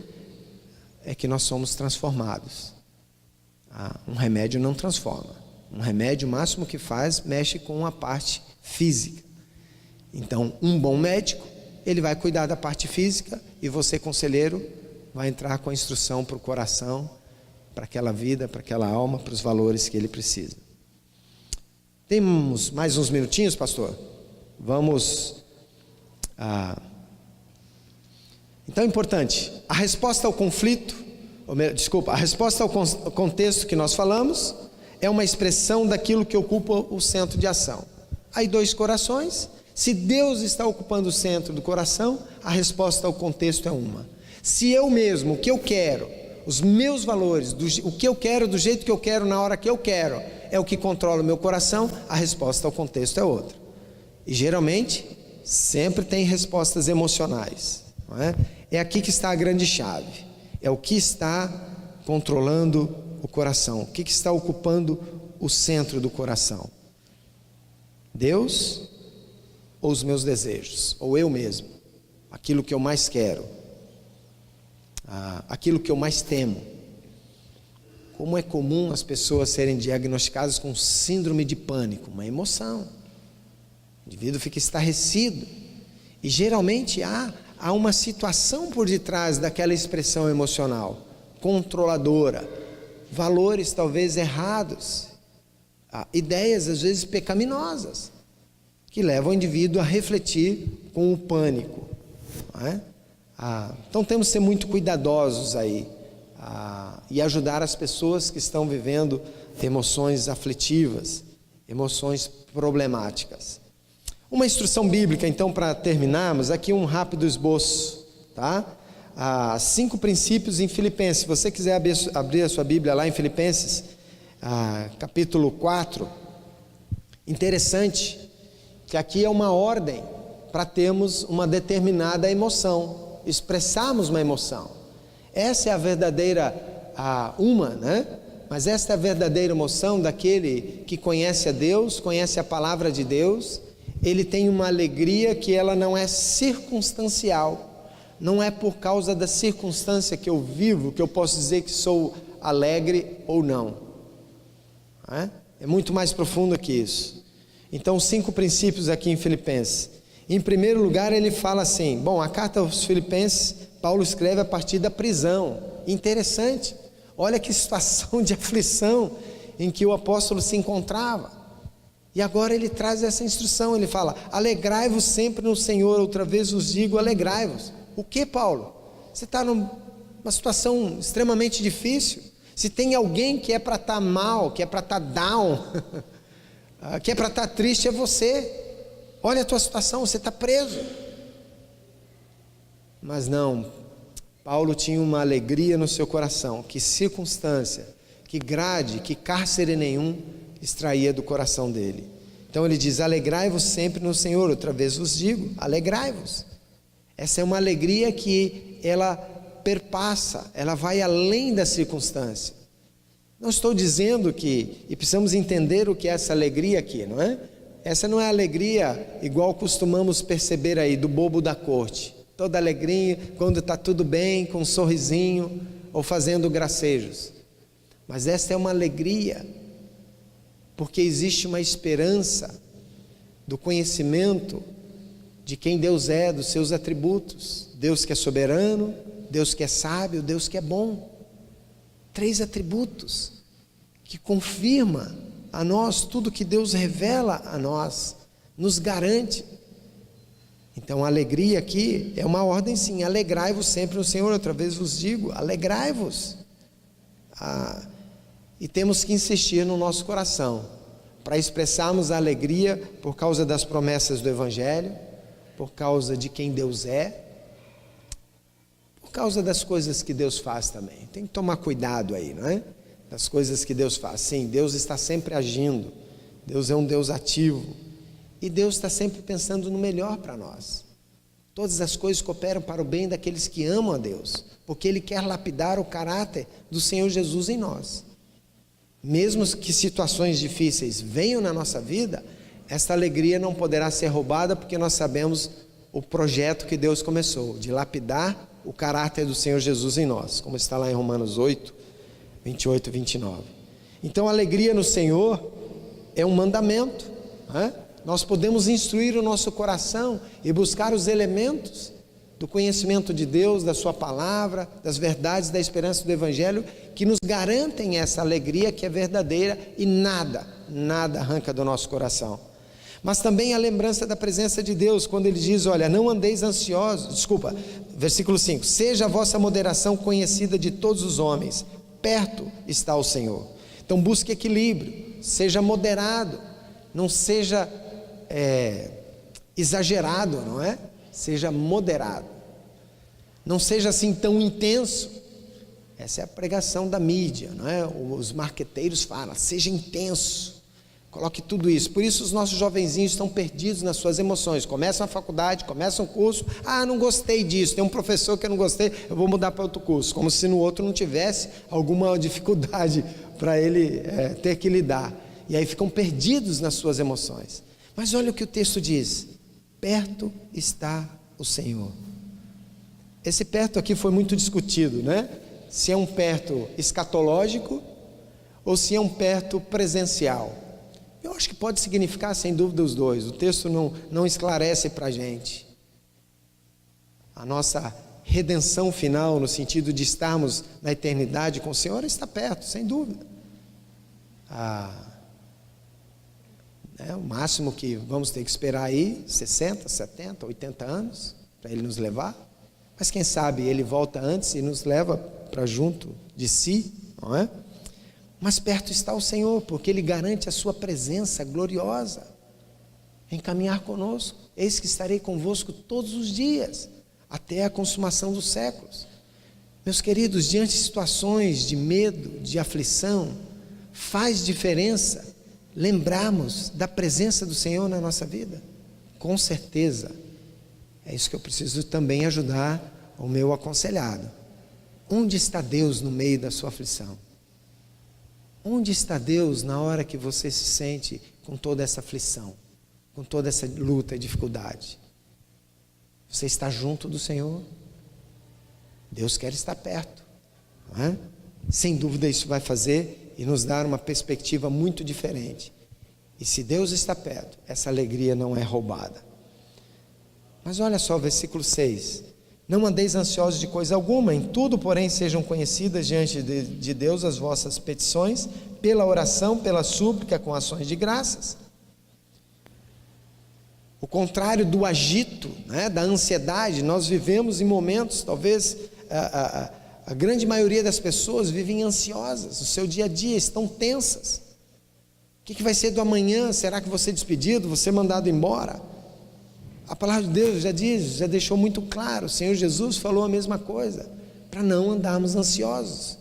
é que nós somos transformados. Um remédio não transforma. Um remédio, o máximo que faz, mexe com a parte física. Então, um bom médico, ele vai cuidar da parte física e você, conselheiro, vai entrar com a instrução para o coração para aquela vida, para aquela alma, para os valores que ele precisa. Temos mais uns minutinhos, pastor? Vamos. Então é importante, a resposta ao conflito, a resposta ao contexto que nós falamos, é uma expressão daquilo que ocupa o centro de ação. Aí 2 corações, se Deus está ocupando o centro do coração, a resposta ao contexto é uma. Se eu mesmo, o que eu quero, os meus valores, o que eu quero, do jeito que eu quero, na hora que eu quero, é o que controla o meu coração, a resposta ao contexto é outra. E geralmente, sempre tem respostas emocionais, não é? É aqui que está a grande chave, é o que está controlando o coração, o que está ocupando o centro do coração. Deus ou os meus desejos, ou eu mesmo, aquilo que eu mais quero, aquilo que eu mais temo. Como é comum as pessoas serem diagnosticadas com síndrome de pânico, uma emoção. O indivíduo fica estarrecido, e geralmente há uma situação por detrás daquela expressão emocional, controladora, valores talvez errados, ideias às vezes pecaminosas, que levam o indivíduo a refletir com o pânico, não é? Então temos que ser muito cuidadosos aí, e ajudar as pessoas que estão vivendo emoções aflitivas, emoções problemáticas. Uma instrução bíblica, então, para terminarmos, aqui um rápido esboço, tá? 5 princípios em Filipenses. Se você quiser abrir a sua Bíblia lá em Filipenses, capítulo 4, interessante que aqui é uma ordem para termos uma determinada emoção, expressarmos uma emoção. Essa é a verdadeira, né? Mas esta é a verdadeira emoção daquele que conhece a Deus, conhece a palavra de Deus. Ele tem uma alegria que ela não é circunstancial, não é por causa da circunstância que eu vivo que eu posso dizer que sou alegre ou não. É muito mais profundo que isso. Então 5 princípios aqui em Filipenses. Em primeiro lugar ele fala assim, a carta aos Filipenses, Paulo escreve a partir da prisão. Interessante, olha que situação de aflição em que o apóstolo se encontrava. E agora ele traz essa instrução, ele fala, alegrai-vos sempre no Senhor, outra vez vos digo, alegrai-vos. O que, Paulo? Você está numa situação extremamente difícil? Se tem alguém que é para estar mal, que é para estar down, que é para estar triste, é você. Olha a tua situação, você está preso. Mas não, Paulo tinha uma alegria no seu coração, que circunstância, que grade, que cárcere nenhum extraía do coração dele. Então ele diz, alegrai-vos sempre no Senhor, outra vez vos digo, alegrai-vos. Essa é uma alegria que ela perpassa, ela vai além da circunstância. Não estou dizendo e precisamos entender o que é essa alegria aqui, não é? Essa não é alegria igual costumamos perceber aí, do bobo da corte. Toda alegria, quando está tudo bem, com um sorrisinho, ou fazendo gracejos. Mas essa é uma alegria, porque existe uma esperança do conhecimento de quem Deus é, dos seus atributos. Deus que é soberano, Deus que é sábio, Deus que é bom. 3 atributos que confirma a nós tudo que Deus revela a nós, nos garante. Então a alegria aqui é uma ordem sim, alegrai-vos sempre no Senhor, outra vez vos digo, alegrai-vos. E temos que insistir no nosso coração, para expressarmos a alegria por causa das promessas do Evangelho, por causa de quem Deus é, por causa das coisas que Deus faz também. Tem que tomar cuidado aí, não é? Das coisas que Deus faz. Sim, Deus está sempre agindo, Deus é um Deus ativo, e Deus está sempre pensando no melhor para nós. Todas as coisas cooperam para o bem daqueles que amam a Deus, porque Ele quer lapidar o caráter do Senhor Jesus em nós. Mesmo que situações difíceis venham na nossa vida, esta alegria não poderá ser roubada, porque nós sabemos o projeto que Deus começou, de lapidar o caráter do Senhor Jesus em nós, como está lá em Romanos 8, 28 e 29. Então a alegria no Senhor é um mandamento, né? Nós podemos instruir o nosso coração e buscar os elementos do conhecimento de Deus, da sua palavra, das verdades da esperança do Evangelho, que nos garantem essa alegria que é verdadeira e nada arranca do nosso coração. Mas também a lembrança da presença de Deus, quando ele diz, olha, não andeis ansiosos, versículo 5, seja a vossa moderação conhecida de todos os homens, perto está o Senhor. Então busque equilíbrio, seja moderado, não seja exagerado, não é? Seja moderado, não seja assim tão intenso. Essa é a pregação da mídia, não é? Os marqueteiros falam, seja intenso, coloque tudo isso. Por isso os nossos jovenzinhos estão perdidos nas suas emoções, começam a faculdade, começam um curso, não gostei disso, tem um professor que eu não gostei, eu vou mudar para outro curso, como se no outro não tivesse alguma dificuldade para ele ter que lidar, e aí ficam perdidos nas suas emoções. Mas olha o que o texto diz, perto está o Senhor. Esse perto aqui foi muito discutido, né? Se é um perto escatológico ou se é um perto presencial. Eu acho que pode significar sem dúvida os dois. O texto não esclarece para a gente. A nossa redenção final, no sentido de estarmos na eternidade com o Senhor, está perto, sem dúvida. O máximo que vamos ter que esperar aí, 60, 70, 80 anos, para Ele nos levar. Mas quem sabe Ele volta antes e nos leva para junto de si, não é? Mas perto está o Senhor, porque Ele garante a sua presença gloriosa em caminhar conosco. Eis que estarei convosco todos os dias, até a consumação dos séculos. Meus queridos, diante de situações de medo, de aflição, faz diferença lembrarmos da presença do Senhor na nossa vida? Com certeza. É isso que eu preciso também ajudar o meu aconselhado. Onde está Deus no meio da sua aflição? Onde está Deus na hora que você se sente com toda essa aflição, com toda essa luta e dificuldade? Você está junto do Senhor? Deus quer estar perto, não é? Sem dúvida isso vai fazer e nos dar uma perspectiva muito diferente. E se Deus está perto, essa alegria não é roubada. Mas olha só o versículo 6. Não andeis ansiosos de coisa alguma, em tudo, porém, sejam conhecidas diante de Deus as vossas petições, pela oração, pela súplica, com ações de graças. O contrário do agito, né, da ansiedade, nós vivemos em momentos, talvez a grande maioria das pessoas vivem ansiosas, o seu dia a dia estão tensas. O que vai ser do amanhã? Será que vou ser despedido, vou ser mandado embora? A palavra de Deus já deixou muito claro, o Senhor Jesus falou a mesma coisa, para não andarmos ansiosos.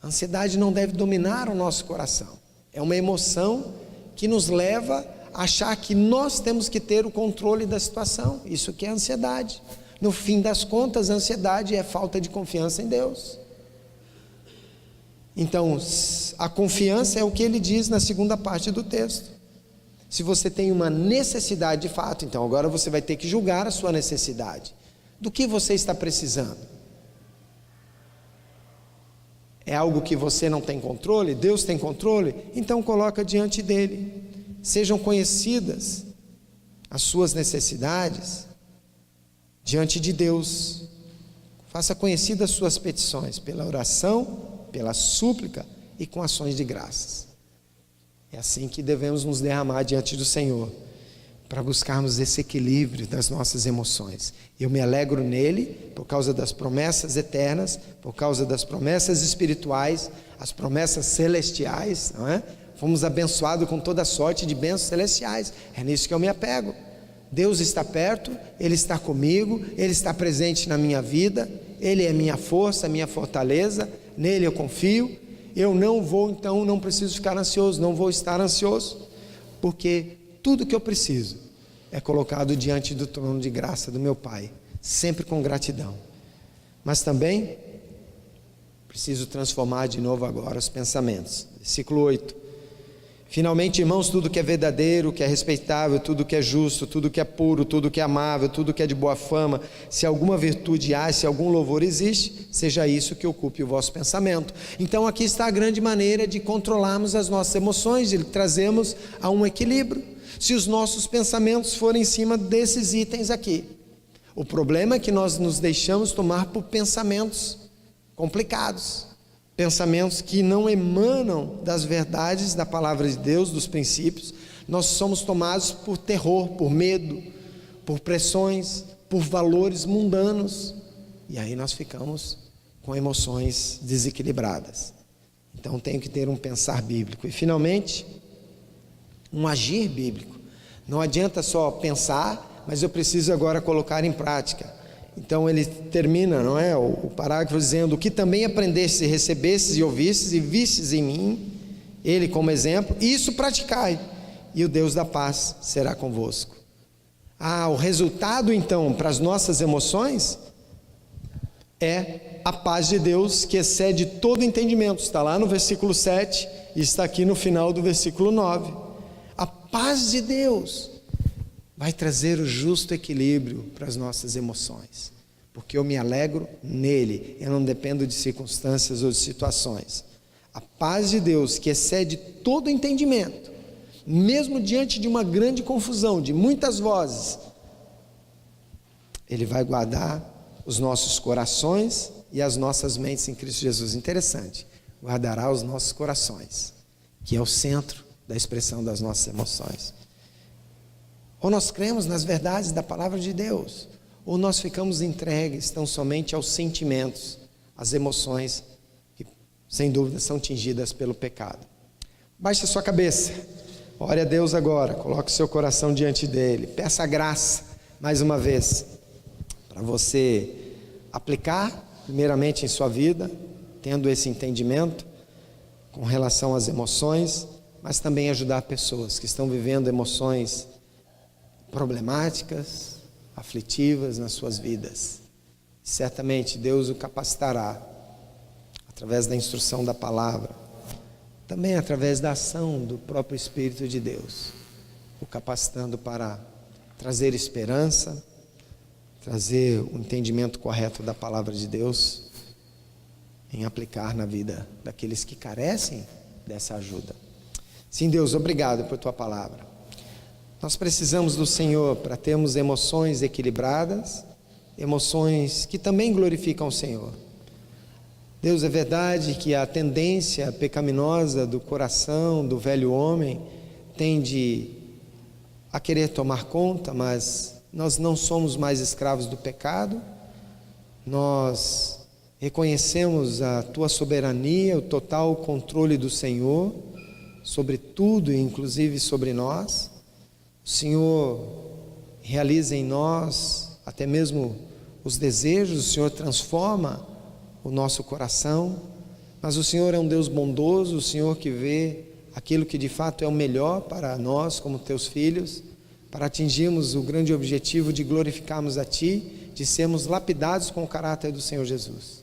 A ansiedade não deve dominar o nosso coração, é uma emoção que nos leva a achar que nós temos que ter o controle da situação, isso que é ansiedade. No fim das contas, a ansiedade é falta de confiança em Deus. Então, a confiança é o que ele diz na segunda parte do texto. Se você tem uma necessidade de fato, então agora você vai ter que julgar a sua necessidade. Do que você está precisando? É algo que você não tem controle? Deus tem controle? Então coloca diante dele. Sejam conhecidas as suas necessidades diante de Deus. Faça conhecidas as suas petições pela oração, pela súplica e com ações de graças. É assim que devemos nos derramar diante do Senhor, para buscarmos esse equilíbrio das nossas emoções. Eu me alegro nele, por causa das promessas eternas, por causa das promessas espirituais, as promessas celestiais, não é? Fomos abençoados com toda sorte de bênçãos celestiais, é nisso que eu me apego. Deus está perto, Ele está comigo, Ele está presente na minha vida, Ele é minha força, minha fortaleza, nele eu confio. Eu não preciso ficar ansioso, não vou estar ansioso, porque tudo que eu preciso é colocado diante do trono de graça do meu Pai, sempre com gratidão. Mas também preciso transformar de novo agora os pensamentos. Versículo 8. Finalmente, irmãos, tudo que é verdadeiro, que é respeitável, tudo que é justo, tudo que é puro, tudo que é amável, tudo que é de boa fama, se alguma virtude há, se algum louvor existe, seja isso que ocupe o vosso pensamento. Então aqui está a grande maneira de controlarmos as nossas emoções, de trazermos a um equilíbrio, se os nossos pensamentos forem em cima desses itens aqui. O problema é que nós nos deixamos tomar por pensamentos complicados, pensamentos que não emanam das verdades da palavra de Deus, dos princípios. Nós somos tomados por terror, por medo, por pressões, por valores mundanos, e aí nós ficamos com emoções desequilibradas. Então tem que ter um pensar bíblico. E finalmente, um agir bíblico. Não adianta só pensar, mas eu preciso agora colocar em prática. Então ele termina, não é, o parágrafo dizendo: o que também aprendestes, recebestes e ouvistes e vistes em mim, ele como exemplo, isso praticai, e o Deus da paz será convosco. O resultado então para as nossas emoções é a paz de Deus que excede todo entendimento. Está lá no versículo 7 e está aqui no final do versículo 9. A paz de Deus vai trazer o justo equilíbrio para as nossas emoções, porque eu me alegro nele, eu não dependo de circunstâncias ou de situações. A paz de Deus que excede todo entendimento, mesmo diante de uma grande confusão, de muitas vozes, ele vai guardar os nossos corações e as nossas mentes em Cristo Jesus. Interessante, guardará os nossos corações, que é o centro da expressão das nossas emoções. Ou nós cremos nas verdades da palavra de Deus, ou nós ficamos entregues tão somente aos sentimentos, às emoções que sem dúvida são tingidas pelo pecado. Baixe a sua cabeça, ore a Deus agora, coloque o seu coração diante dele, peça graça mais uma vez para você aplicar primeiramente em sua vida, tendo esse entendimento com relação às emoções, mas também ajudar pessoas que estão vivendo emoções problemáticas, aflitivas nas suas vidas. Certamente Deus o capacitará através da instrução da palavra, também através da ação do próprio Espírito de Deus, o capacitando para trazer esperança, trazer o entendimento correto da palavra de Deus, em aplicar na vida daqueles que carecem dessa ajuda. Sim, Deus, obrigado por tua palavra. Nós precisamos do Senhor para termos emoções equilibradas, emoções que também glorificam o Senhor. Deus, é verdade que a tendência pecaminosa do coração do velho homem tende a querer tomar conta, mas nós não somos mais escravos do pecado. Nós reconhecemos a tua soberania, o total controle do Senhor sobre tudo, inclusive sobre nós. O Senhor realiza em nós até mesmo os desejos, o Senhor transforma o nosso coração, mas o Senhor é um Deus bondoso, o Senhor que vê aquilo que de fato é o melhor para nós como teus filhos, para atingirmos o grande objetivo de glorificarmos a Ti, de sermos lapidados com o caráter do Senhor Jesus.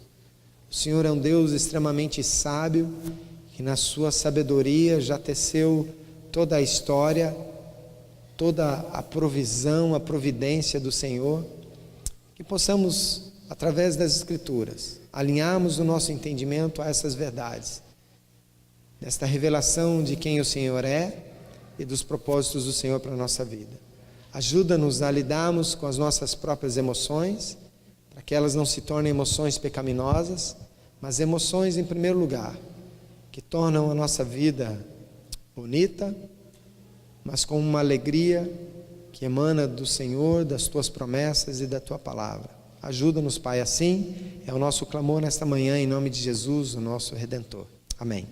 O Senhor é um Deus extremamente sábio, que na sua sabedoria já teceu toda a história, toda a provisão, a providência do Senhor, que possamos, através das Escrituras, alinharmos o nosso entendimento a essas verdades, desta revelação de quem o Senhor é e dos propósitos do Senhor para a nossa vida. Ajuda-nos a lidarmos com as nossas próprias emoções, para que elas não se tornem emoções pecaminosas, mas emoções em primeiro lugar, que tornam a nossa vida bonita, mas com uma alegria que emana do Senhor, das Tuas promessas e da Tua palavra. Ajuda-nos, Pai, assim é o nosso clamor nesta manhã, em nome de Jesus, o nosso Redentor. Amém.